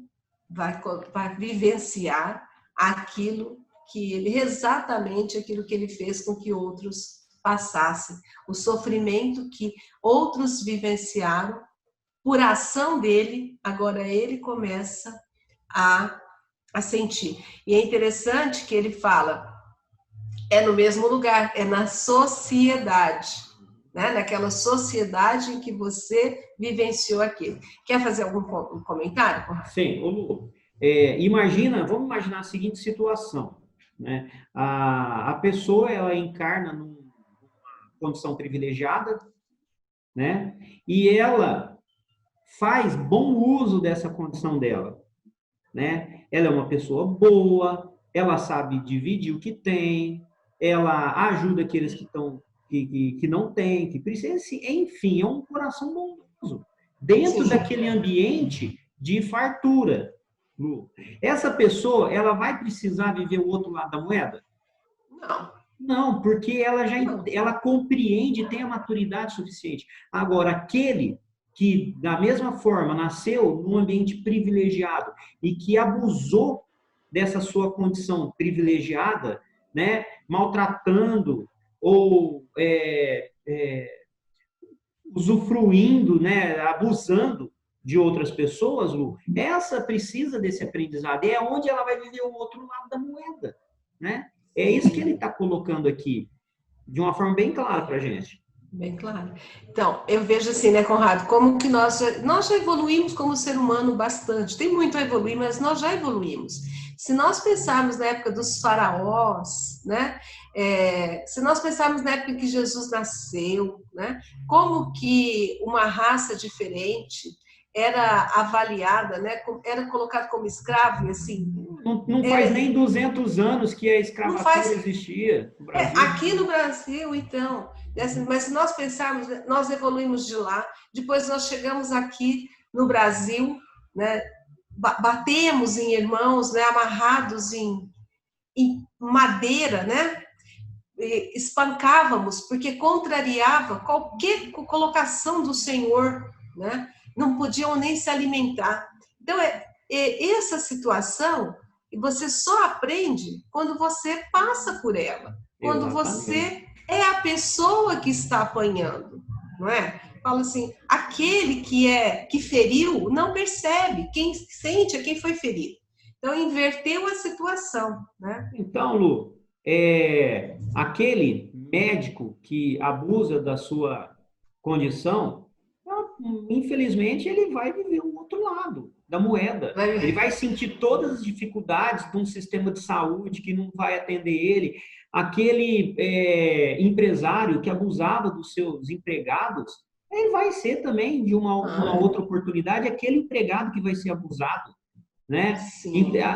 vivenciar aquilo que ele, exatamente aquilo que ele fez com que outros passassem, o sofrimento que outros vivenciaram por ação dele, agora ele começa a sentir. E é interessante que ele fala, é no mesmo lugar, é na sociedade, né? Naquela sociedade em que você vivenciou aquilo. Quer fazer algum comentário? Sim, Lu, vamos imaginar a seguinte situação, né? A pessoa, ela encarna numa condição privilegiada, né? E ela faz bom uso dessa condição dela, né? Ela é uma pessoa boa, ela sabe dividir o que tem, ela ajuda aqueles que não têm, que precisam, enfim, é um coração bondoso dentro daquele ambiente de fartura. Lu. Essa pessoa, ela vai precisar viver o outro lado da moeda? Não. Não, porque ela compreende, tem a maturidade suficiente. Agora, aquele que, da mesma forma, nasceu num ambiente privilegiado e que abusou dessa sua condição privilegiada, né, maltratando ou usufruindo, né, abusando de outras pessoas, Lu, essa precisa desse aprendizado. E é onde ela vai viver o outro lado da moeda, né? É isso que ele está colocando aqui, de uma forma bem clara para a gente. Bem claro. Então, eu vejo assim, né, Conrado, como que nós já evoluímos como ser humano bastante. Tem muito a evoluir, mas nós já evoluímos. Se nós pensarmos na época dos faraós, né, se nós pensarmos na época que Jesus nasceu, né, como que uma raça diferente era avaliada, né, era colocada como escravo, e assim... Não faz nem 200 anos que a escravatura existia no Brasil. Aqui no Brasil, então... Mas se nós pensarmos, nós evoluímos de lá, depois nós chegamos aqui no Brasil, né, batemos em irmãos, né, amarrados em madeira, né, espancávamos, porque contrariava qualquer colocação do Senhor, né, não podiam nem se alimentar. Então, essa situação, você só aprende quando você passa por ela, quando você é a pessoa que está apanhando, não é? Fala assim, aquele que feriu não percebe, quem sente é quem foi ferido. Então, inverteu a situação, né? Então, Lu, aquele médico que abusa da sua condição, infelizmente, ele vai viver o outro lado da moeda. Ele vai sentir todas as dificuldades de um sistema de saúde que não vai atender ele. Aquele empresário que abusava dos seus empregados, ele vai ser também, de uma outra oportunidade, aquele empregado que vai ser abusado, né?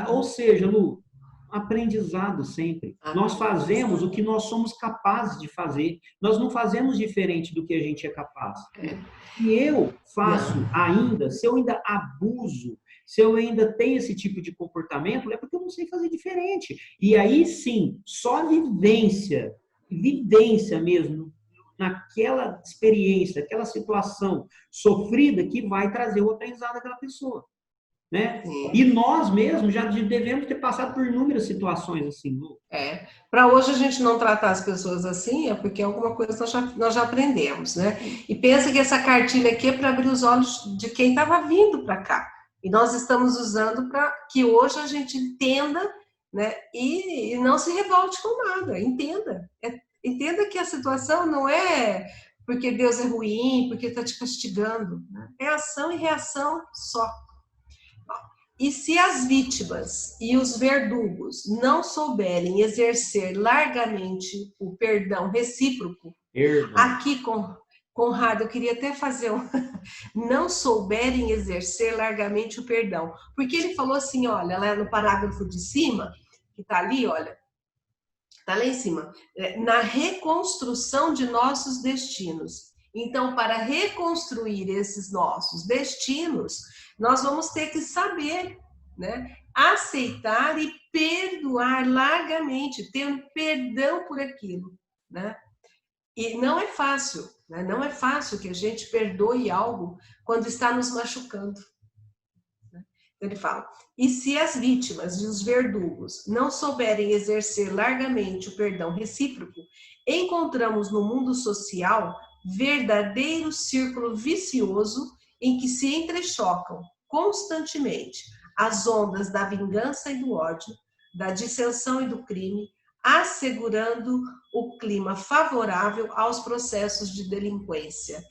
Ou seja, Lu, aprendizado sempre. Nós fazemos o que nós somos capazes de fazer. Nós não fazemos diferente do que a gente é capaz. E eu faço ainda, se eu ainda abuso, Se eu ainda tenho esse tipo de comportamento, é porque eu não sei fazer diferente. E aí sim, só vivência mesmo, naquela experiência, aquela situação sofrida que vai trazer o aprendizado daquela pessoa. Né? E nós mesmos já devemos ter passado por inúmeras situações assim. Para hoje a gente não tratar as pessoas assim é porque alguma coisa nós já aprendemos, né? E pensa que essa cartilha aqui é para abrir os olhos de quem estava vindo para cá. E nós estamos usando para que hoje a gente entenda, né? E não se revolte com nada. Entenda. Entenda que a situação não é porque Deus é ruim, porque está te castigando. Né? É ação e reação só. E se as vítimas e os verdugos não souberem exercer largamente o perdão recíproco, aqui, Conrado, eu queria até fazer não souberem exercer largamente o perdão. Porque ele falou assim, olha, lá no parágrafo de cima, que está ali, olha, está lá em cima, na reconstrução de nossos destinos. Então, para reconstruir esses nossos destinos, nós vamos ter que saber, né, aceitar e perdoar largamente, ter perdão por aquilo, né? E não é fácil, né? Não é fácil que a gente perdoe algo quando está nos machucando. Ele fala, e se as vítimas e os verdugos não souberem exercer largamente o perdão recíproco, encontramos no mundo social verdadeiro círculo vicioso em que se entrechocam constantemente as ondas da vingança e do ódio, da dissensão e do crime, assegurando o clima favorável aos processos de delinquência.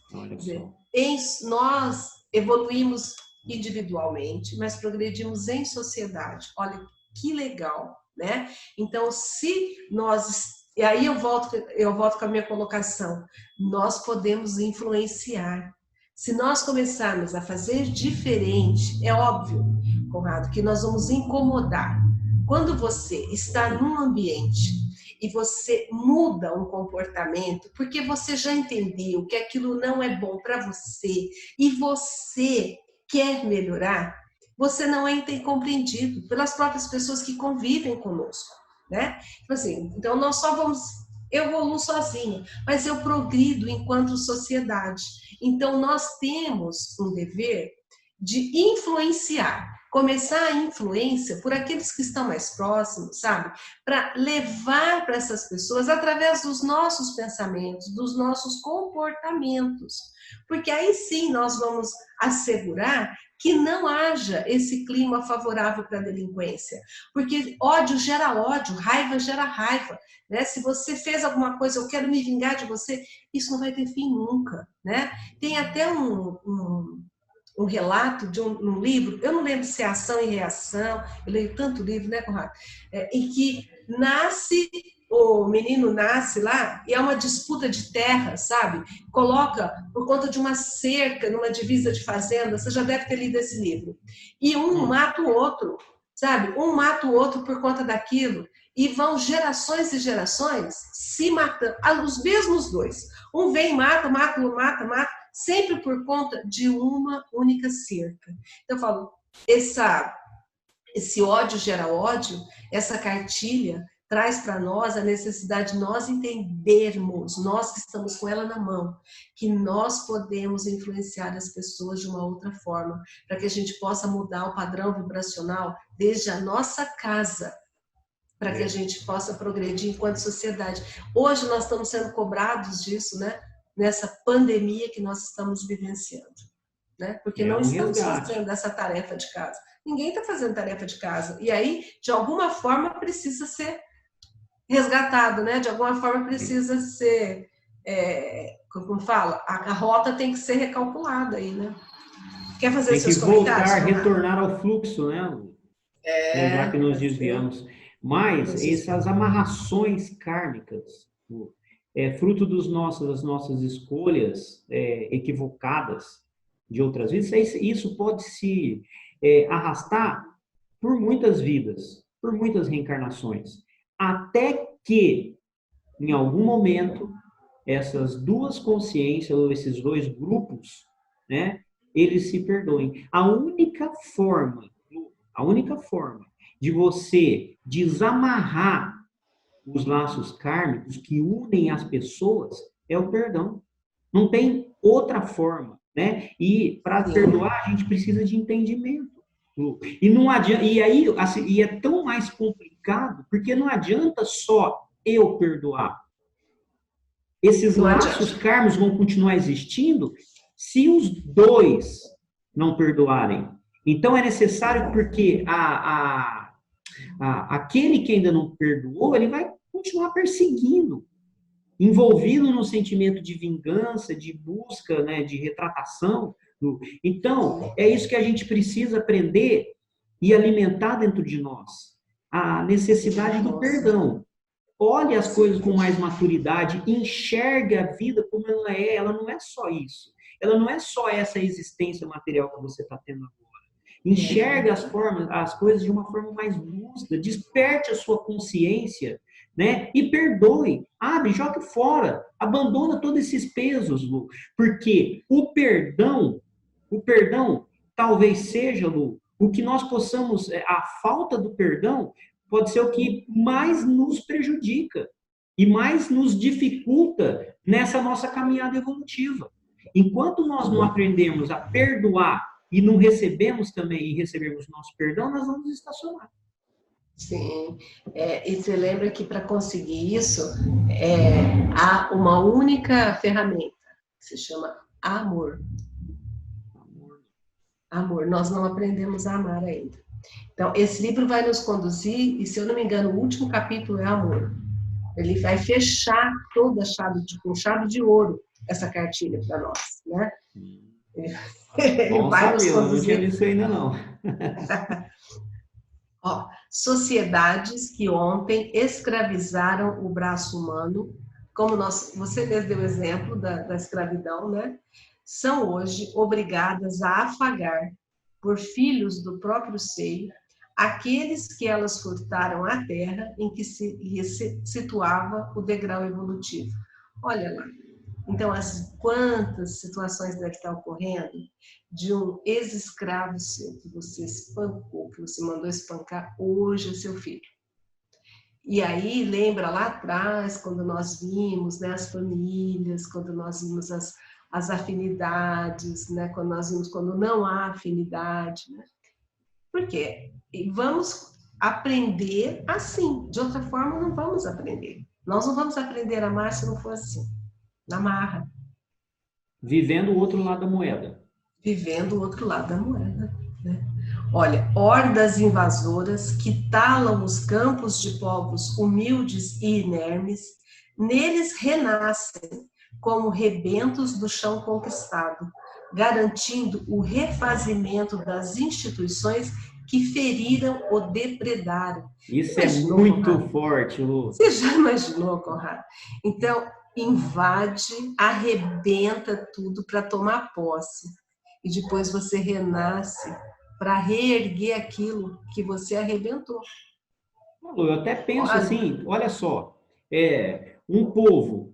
Nós evoluímos individualmente, mas progredimos em sociedade. Olha que legal, né? Então, se nós, e aí eu volto com a minha colocação, nós podemos influenciar. Se nós começarmos a fazer diferente, é óbvio, Conrado, que nós vamos incomodar. Quando você está num ambiente e você muda um comportamento, porque você já entendeu que aquilo não é bom para você e você quer melhorar, você não é compreendido pelas próprias pessoas que convivem conosco, né? Assim, então nós só vamos, eu evoluo sozinha, mas eu progrido enquanto sociedade. Então nós temos um dever de influenciar, começar a influência por aqueles que estão mais próximos, sabe? Para levar para essas pessoas através dos nossos pensamentos, dos nossos comportamentos. Porque aí sim nós vamos assegurar que não haja esse clima favorável para a delinquência. Porque ódio gera ódio, raiva gera raiva. Né? Se você fez alguma coisa, eu quero me vingar de você, isso não vai ter fim nunca. Né? Tem até um relato de um livro, eu não lembro se é Ação e Reação, eu leio tanto livro, né, Conrado? Em que o menino nasce lá e é uma disputa de terra, sabe? Coloca por conta de uma cerca numa divisa de fazenda, você já deve ter lido esse livro. E um mata o outro, sabe? Um mata o outro por conta daquilo. E vão gerações e gerações se matando, os mesmos dois. Um vem, mata, sempre por conta de uma única cerca. Então, eu falo, esse ódio gera ódio, essa cartilha traz para nós a necessidade de nós entendermos, nós que estamos com ela na mão, que nós podemos influenciar as pessoas de uma outra forma, para que a gente possa mudar o padrão vibracional desde a nossa casa, para que a gente possa progredir enquanto sociedade. Hoje nós estamos sendo cobrados disso, né? Nessa pandemia que nós estamos vivenciando, né? Porque não estamos fazendo essa tarefa de casa. Ninguém está fazendo tarefa de casa. E aí, de alguma forma, precisa ser resgatado, né? De alguma forma, precisa ser, como fala, a rota tem que ser recalculada aí, né? Quer fazer seus comentários? Tem que voltar, retornar ao fluxo, né? Já que nós desviamos. Mas essas amarrações kármicas, fruto das nossas escolhas equivocadas de outras vidas, isso pode se arrastar por muitas vidas, por muitas reencarnações, até que, em algum momento, essas duas consciências, ou esses dois grupos, né, eles se perdoem. A única forma de você desamarrar os laços kármicos que unem as pessoas é o perdão. Não tem outra forma, né? E para perdoar a gente precisa de entendimento. E não adianta, e aí assim, e é tão mais complicado porque não adianta só eu perdoar. Esses laços kármicos vão continuar existindo se os dois não perdoarem. Então é necessário porque aquele que ainda não perdoou, ele vai continuar perseguindo, envolvido no sentimento de vingança, de busca, né, de retratação. Então, é isso que a gente precisa aprender e alimentar dentro de nós. A necessidade do perdão. Olhe as coisas com mais maturidade, enxergue a vida como ela não é só isso. Ela não é só essa existência material que você está tendo agora. Enxergue as coisas de uma forma mais lúcida, desperte a sua consciência, né? E perdoe, abre, jogue fora, abandona todos esses pesos, Lu, porque o perdão talvez seja, Lu, o que nós possamos, a falta do perdão pode ser o que mais nos prejudica e mais nos dificulta nessa nossa caminhada evolutiva. Enquanto nós não aprendemos a perdoar e não recebemos também, e recebemos nosso perdão, nós vamos estacionar. Sim, e você lembra que para conseguir isso, há uma única ferramenta, que se chama amor. Amor, nós não aprendemos a amar ainda. Então, esse livro vai nos conduzir, e se eu não me engano, o último capítulo é amor. Ele vai fechar toda a chave, com chave de ouro, essa cartilha para nós, né? Ele vai nos conduzir. Não tinha visto ainda não. Ó, sociedades que ontem escravizaram o braço humano, como você mesmo deu o exemplo da escravidão, né? São hoje obrigadas a afagar, por filhos do próprio seio, aqueles que elas furtaram a terra em que se situava o degrau evolutivo. Olha lá. Então, quantas situações devem estar ocorrendo de um ex-escravo seu, que você espancou, que você mandou espancar, hoje é seu filho. E aí, lembra lá atrás, quando nós vimos, né, as famílias, quando nós vimos as afinidades, né, quando nós vimos quando não há afinidade, né? Por quê? E vamos aprender assim, de outra forma não vamos aprender. Nós não vamos aprender a amar se não for assim. Na marra. Vivendo o outro lado da moeda. Vivendo o outro lado da moeda. Né? Olha, hordas invasoras que talam os campos de povos humildes e inermes, neles renascem como rebentos do chão conquistado, garantindo o refazimento das instituições que feriram ou depredaram. Isso imaginou, é muito Conrado? Forte, Lu. Você já imaginou, Conrado? Então, invade, arrebenta tudo para tomar posse. E depois você renasce para reerguer aquilo que você arrebentou. Eu até penso assim, olha só, um povo,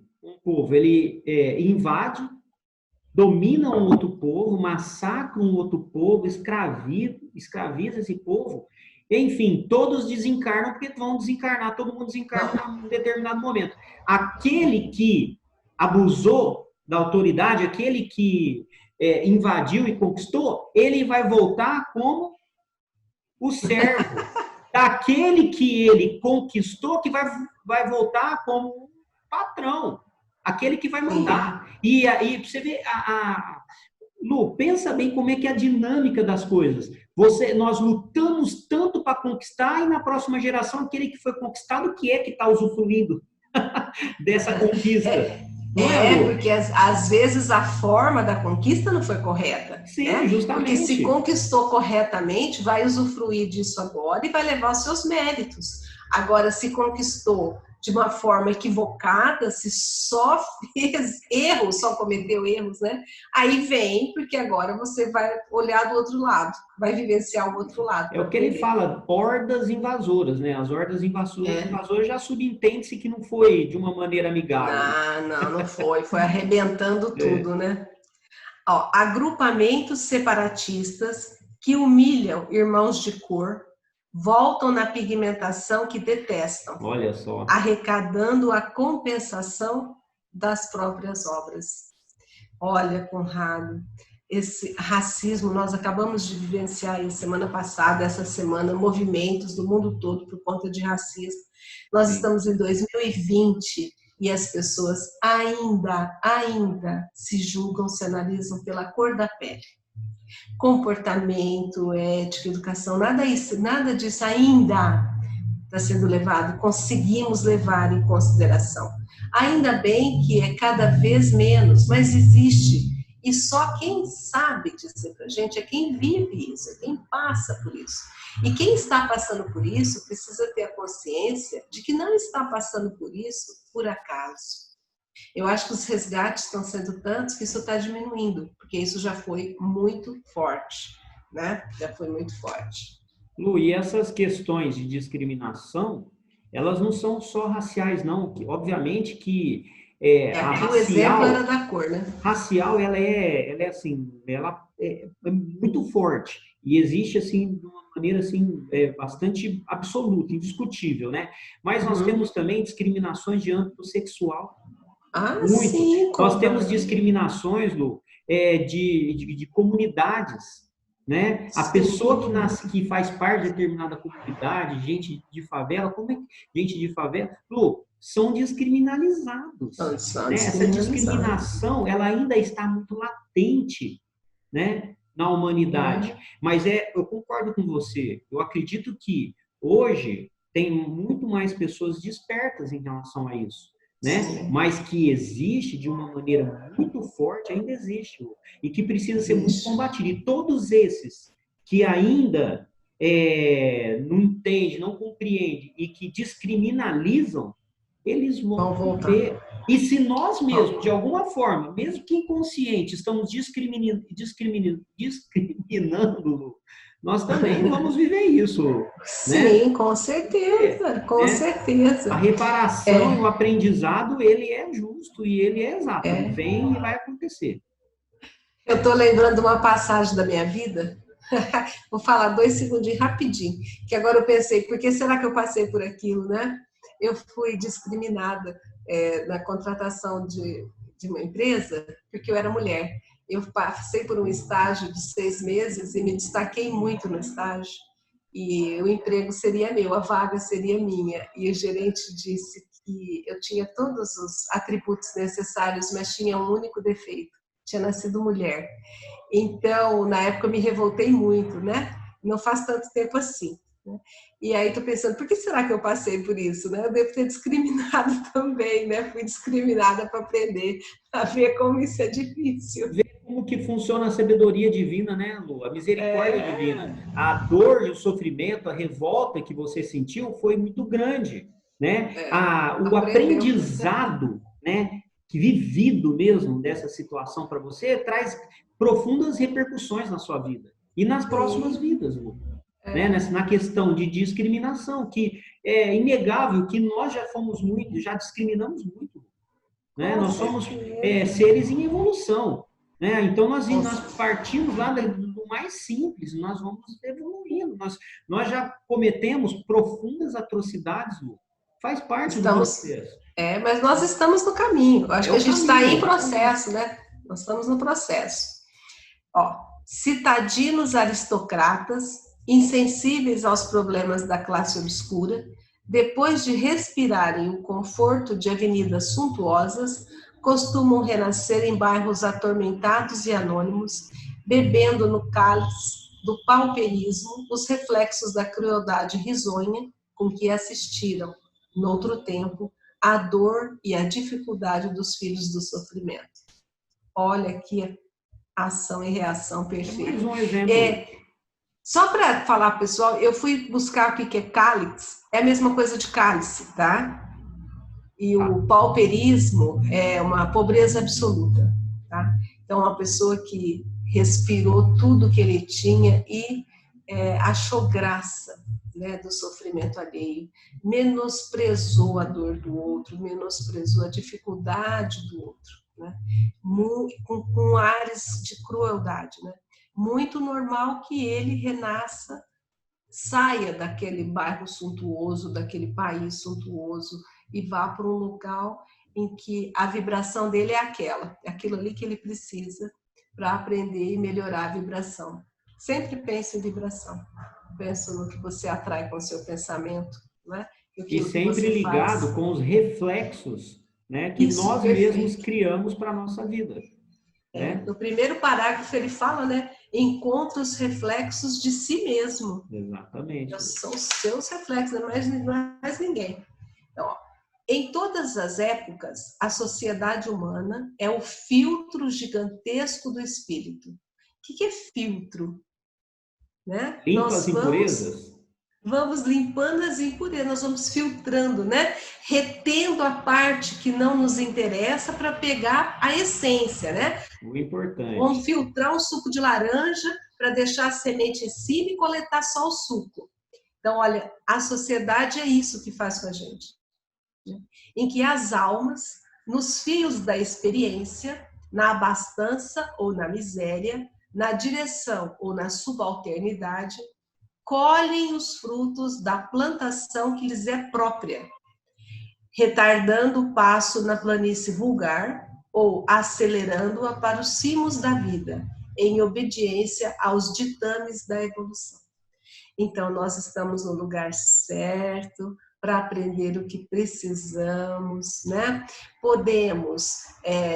ele invade, domina um outro povo, massacra um outro povo, escraviza esse povo, enfim, todos desencarnam porque vão desencarnar, todo mundo desencarna em um determinado momento. Aquele que abusou da autoridade, aquele que invadiu e conquistou, ele vai voltar como o servo daquele que ele conquistou, que vai voltar como o patrão, aquele que vai mandar. E aí, você vê, Lu, pensa bem como é que é a dinâmica das coisas. Nós lutamos tanto para conquistar e na próxima geração, aquele que foi conquistado, que está usufruindo dessa conquista. Porque às vezes a forma da conquista não foi correta. Sim, né? justamente. Porque se conquistou corretamente, vai usufruir disso agora e vai levar os seus méritos. Agora, se conquistou de uma forma equivocada, se só fez erros, só cometeu erros, né? Aí vem, porque agora você vai olhar do outro lado, vai vivenciar o outro lado. É o que ele fala, hordas invasoras, né? As hordas invasoras já subentende-se que não foi de uma maneira amigável. Não foi arrebentando tudo, né? Ó, agrupamentos separatistas que humilham irmãos de cor, voltam na pigmentação que detestam, Olha só. arrecadando a compensação das próprias obras. Olha, Conrado, esse racismo, nós acabamos de vivenciar aí semana passada, essa semana, movimentos do mundo todo por conta de racismo. Nós estamos em 2020 e as pessoas ainda se julgam, se analisam pela cor da pele. Comportamento, ética, educação, nada disso ainda está sendo levado, conseguimos levar em consideração. Ainda bem que é cada vez menos, mas existe. E só quem sabe dizer para a gente é quem vive isso, é quem passa por isso. E quem está passando por isso precisa ter a consciência de que não está passando por isso por acaso. Eu acho que os resgates estão sendo tantos que isso está diminuindo, porque isso já foi muito forte, né? Já foi muito forte. Lu, e essas questões de discriminação, elas não são só raciais, não. Obviamente que a Aqui o exemplo racial, era da cor, né? racial ela é assim, ela é muito forte e existe assim de uma maneira assim bastante absoluta, indiscutível, né? Mas nós temos também discriminações de âmbito sexual, muito. Sim, Nós temos discriminações, Lu, de comunidades, né? A pessoa que nasce, que faz parte de determinada comunidade, gente de favela, como é que gente de favela, Lu, são descriminalizados, né? Essa discriminação, ela ainda está muito latente, né, na humanidade. Mas eu concordo com você. Eu acredito que hoje tem muito mais pessoas despertas em relação a isso, né? Mas que existe de uma maneira muito forte, ainda existe, e que precisa ser muito combatido. E todos esses que ainda não entendem, não compreendem e que descriminalizam, eles vão romper. E se nós mesmos, de alguma forma, mesmo que inconsciente, estamos discriminando, nós também vamos viver isso. Sim, né? Com certeza, com certeza. A reparação, o aprendizado, ele é justo e ele é exato. Ele vem e vai acontecer. Eu estou lembrando de uma passagem da minha vida. Vou falar 2 segundinhos rapidinho, que agora eu pensei, por que será que eu passei por aquilo, né? Eu fui discriminada na contratação de uma empresa porque eu era mulher. Eu passei por um estágio de 6 meses e me destaquei muito no estágio. E o emprego seria meu, a vaga seria minha. E o gerente disse que eu tinha todos os atributos necessários, mas tinha um único defeito: tinha nascido mulher. Então, na época, eu me revoltei muito, né? Não faz tanto tempo assim. Né? E aí, estou pensando, por que será que eu passei por isso? Né? Eu devo ter discriminado também, né? Fui discriminada para aprender a ver como isso é difícil. Ver como que funciona a sabedoria divina, né, Lu? A misericórdia divina. A dor e o sofrimento, a revolta que você sentiu foi muito grande, né? O aprendizado, né, que vivido mesmo dessa situação para você traz profundas repercussões na sua vida e nas próximas vidas, Lu. Né? Na questão de discriminação, que é inegável que nós já fomos muito, já discriminamos muito. Né? Nós somos seres em evolução. Né? Então, nós partimos lá do mais simples, nós vamos evoluindo. Nós já cometemos profundas atrocidades, Lu. Faz parte do processo. Mas nós estamos no caminho. Acho que a gente está em processo, né? Nós estamos no processo. Ó, citadinos aristocratas, insensíveis aos problemas da classe obscura, depois de respirarem o conforto de avenidas suntuosas, costumam renascer em bairros atormentados e anônimos, bebendo no cálice do pauperismo os reflexos da crueldade risonha com que assistiram, noutro tempo, a dor e a dificuldade dos filhos do sofrimento. Olha que ação e reação perfeita. Mais um exemplo. Só para falar, pessoal, eu fui buscar o que é cálice, é a mesma coisa de cálice, tá? E o pauperismo é uma pobreza absoluta, tá? Então, uma pessoa que respirou tudo que ele tinha e achou graça, né, do sofrimento alheio, menosprezou a dor do outro, menosprezou a dificuldade do outro. né? Com ares de crueldade, né? Muito normal que ele renasça, saia daquele bairro suntuoso, daquele país suntuoso e vá para um local em que a vibração dele é aquilo ali que ele precisa para aprender e melhorar a vibração. Sempre pense em vibração. Pensa no que você atrai com o seu pensamento, né? E sempre ligado com os reflexos, né, que Isso, nós perfeito. mesmos criamos para a nossa vida. Né? No primeiro parágrafo ele fala, né? Encontra os reflexos de si mesmo. Exatamente. São os seus reflexos, não é mais ninguém. Então, ó, em todas as épocas, a sociedade humana é o filtro gigantesco do espírito. O que é filtro? Né? Limpa as impurezas? Vamos limpando as impurezas, nós vamos filtrando, né? Retendo a parte que não nos interessa para pegar a essência, né? O importante. Vamos filtrar um suco de laranja para deixar a semente em cima e coletar só o suco. Então, olha, a sociedade é isso que faz com a gente. Né? Em que as almas, nos fios da experiência, na abastança ou na miséria, na direção ou na subalternidade, colhem os frutos da plantação que lhes é própria, retardando o passo na planície vulgar ou acelerando-a para os cimos da vida, em obediência aos ditames da evolução. Então, nós estamos no lugar certo para aprender o que precisamos, né? Podemos,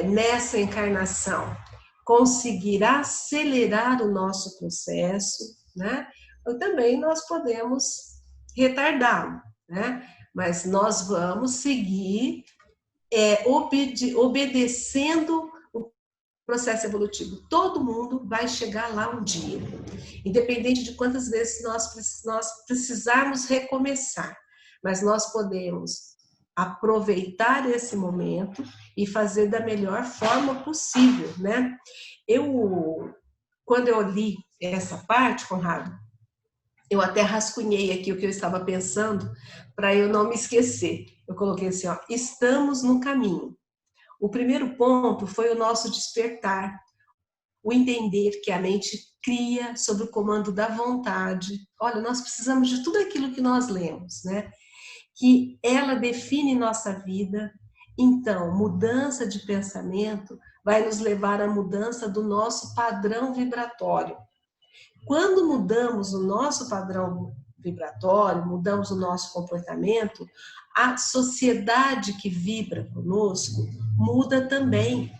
nessa encarnação, conseguir acelerar o nosso processo, né? Ou também nós podemos retardá-lo, né? Mas nós vamos seguir obedecendo o processo evolutivo. Todo mundo vai chegar lá um dia, independente de quantas vezes nós precisarmos recomeçar. Mas nós podemos aproveitar esse momento e fazer da melhor forma possível, né? Quando eu li essa parte, Conrado, eu até rascunhei aqui o que eu estava pensando para eu não me esquecer. Eu coloquei assim, ó, estamos no caminho. O primeiro ponto foi o nosso despertar, o entender que a mente cria sob o comando da vontade. Olha, nós precisamos de tudo aquilo que nós lemos, né? Que ela define nossa vida. Então, mudança de pensamento vai nos levar à mudança do nosso padrão vibratório. Quando mudamos o nosso padrão vibratório, mudamos o nosso comportamento, a sociedade que vibra conosco muda também.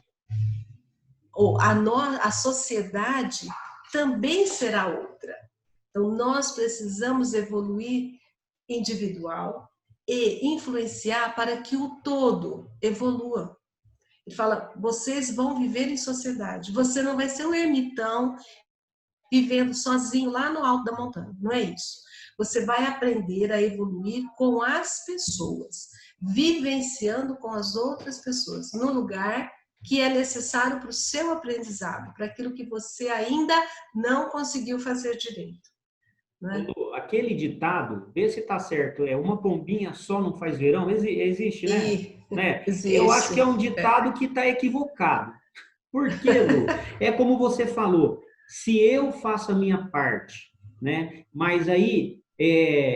A sociedade também será outra. Então, nós precisamos evoluir individual e influenciar para que o todo evolua. Ele fala, vocês vão viver em sociedade. Você não vai ser um ermitão vivendo sozinho lá no alto da montanha. Não é isso. Você vai aprender a evoluir com as pessoas, vivenciando com as outras pessoas, no lugar que é necessário para o seu aprendizado, para aquilo que você ainda não conseguiu fazer direito. Né? Aquele ditado, vê se está certo, uma pombinha só não faz verão, existe, né? Existe. Eu acho que é um ditado que está equivocado. Por quê, Lu? É como você falou, se eu faço a minha parte, né? Mas aí,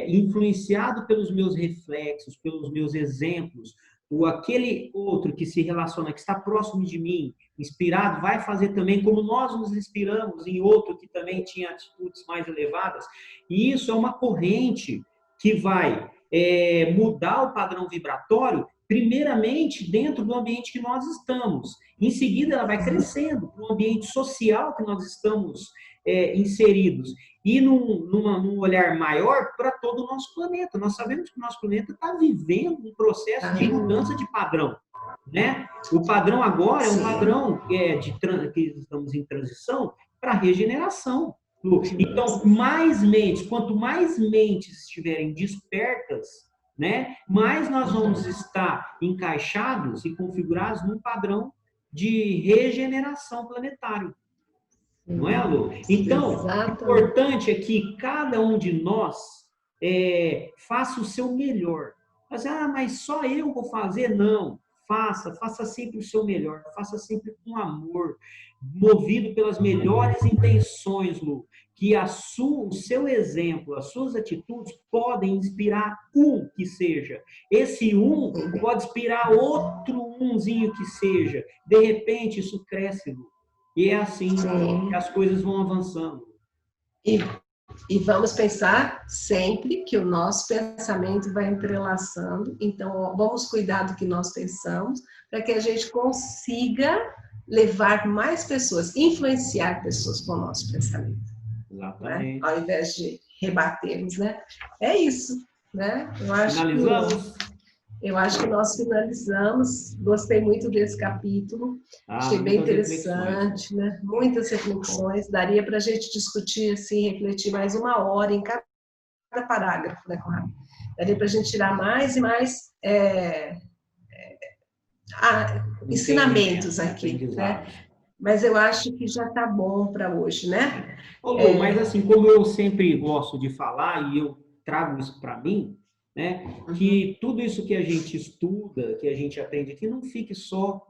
influenciado pelos meus reflexos, pelos meus exemplos, aquele outro que se relaciona, que está próximo de mim, inspirado, vai fazer também, como nós nos inspiramos em outro que também tinha atitudes mais elevadas. E isso é uma corrente que vai mudar o padrão vibratório, primeiramente dentro do ambiente que nós estamos. Em seguida, ela vai crescendo para o ambiente social que nós estamos inseridos. E num olhar maior para todo o nosso planeta. Nós sabemos que o nosso planeta está vivendo um processo de mudança de padrão. Né? O padrão agora é um padrão que estamos em transição para regeneração. Então, mais mentes, quanto mais mentes estiverem despertas, né, mais nós vamos estar encaixados e configurados num padrão de regeneração planetário. Não é, Lu? Então, o importante é que cada um de nós faça o seu melhor. Mas só eu vou fazer? Não. faça sempre o seu melhor, faça sempre com amor, movido pelas melhores intenções, Lu, que o seu exemplo, as suas atitudes podem inspirar um que seja. Esse um pode inspirar outro umzinho que seja. De repente, isso cresce, Lu. E é assim que as coisas vão avançando. E vamos pensar sempre que o nosso pensamento vai entrelaçando, então vamos cuidar do que nós pensamos, para que a gente consiga levar mais pessoas, influenciar pessoas com o nosso pensamento. Exatamente. Né? Ao invés de rebatermos, né? É isso, né? Eu acho que nós finalizamos. Gostei muito desse capítulo. Achei bem interessante, né? Muitas reflexões. Daria para a gente discutir, assim, refletir mais 1 hora em cada parágrafo, né, Conrado? Daria para a gente tirar mais e mais ensinamentos aqui, né? Mas eu acho que já está bom para hoje, né? Ô, Lu, mas assim, como eu sempre gosto de falar, e eu trago isso para mim, né? Que tudo isso que a gente estuda, que a gente aprende aqui, não fique só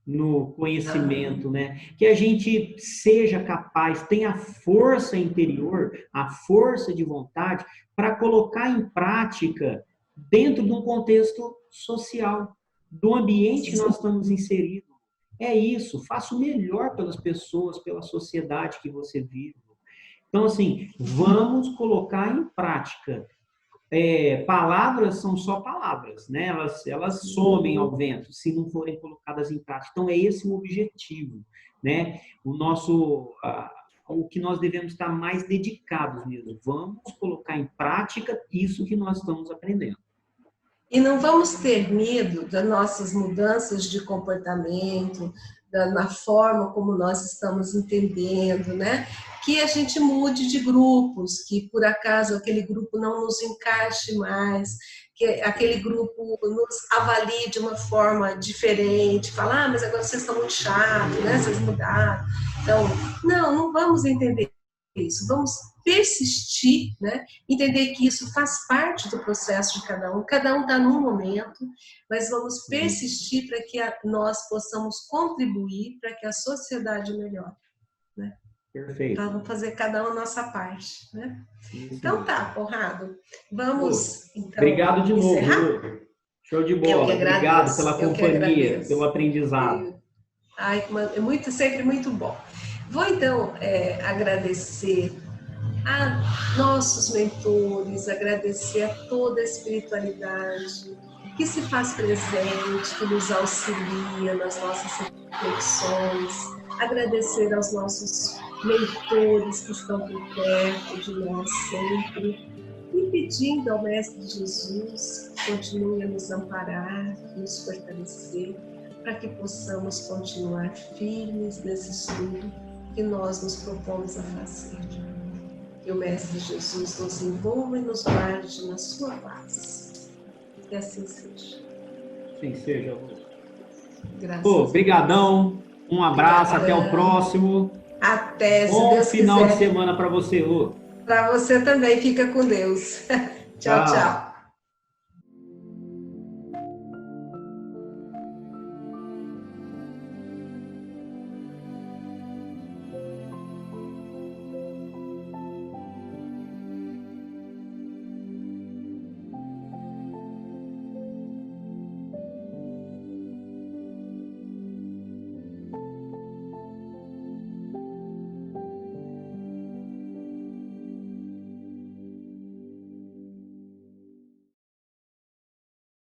no conhecimento, né? Que a gente seja capaz, tenha a força interior, a força de vontade para colocar em prática dentro de um contexto social, do ambiente que nós estamos inseridos. É isso, faça o melhor pelas pessoas, pela sociedade que você vive. Então, assim, vamos colocar em prática. Palavras são só palavras, né? Elas somem ao vento se não forem colocadas em prática. Então, é esse o objetivo, né? O que nós devemos estar mais dedicados mesmo. Vamos colocar em prática isso que nós estamos aprendendo. E não vamos ter medo das nossas mudanças de comportamento, na forma como nós estamos entendendo, né? Que a gente mude de grupos, que por acaso aquele grupo não nos encaixe mais, que aquele grupo nos avalie de uma forma diferente, falar, mas agora vocês estão muito chatos, né? Vocês mudaram. Então, não vamos entender isso, vamos persistir, né? Entender que isso faz parte do processo de cada um está num momento, mas vamos persistir para que nós possamos contribuir para que a sociedade melhore, né? Perfeito. Então, vamos fazer cada um a nossa parte, né? Então tá, Conrado, vamos então obrigado de novo, encerrar? Show de bola, obrigado pela companhia, pelo aprendizado. Ai, é sempre muito bom. Vou então agradecer a nossos mentores, agradecer a toda a espiritualidade que se faz presente, que nos auxilia nas nossas reflexões, agradecer aos nossos mentores que estão por perto de nós sempre e pedindo ao Mestre Jesus que continue a nos amparar, nos fortalecer, para que possamos continuar firmes nesse estudo que nós nos propomos a fazer. Que o Mestre Jesus nos envolva e nos guarde na sua paz. Que assim seja. Assim seja. Graças a Deus. Obrigadão. Um abraço, até o próximo. Até, se Bom Deus final quiser. de semana para você, Lu. Para você também, fica com Deus. Tchau, tchau.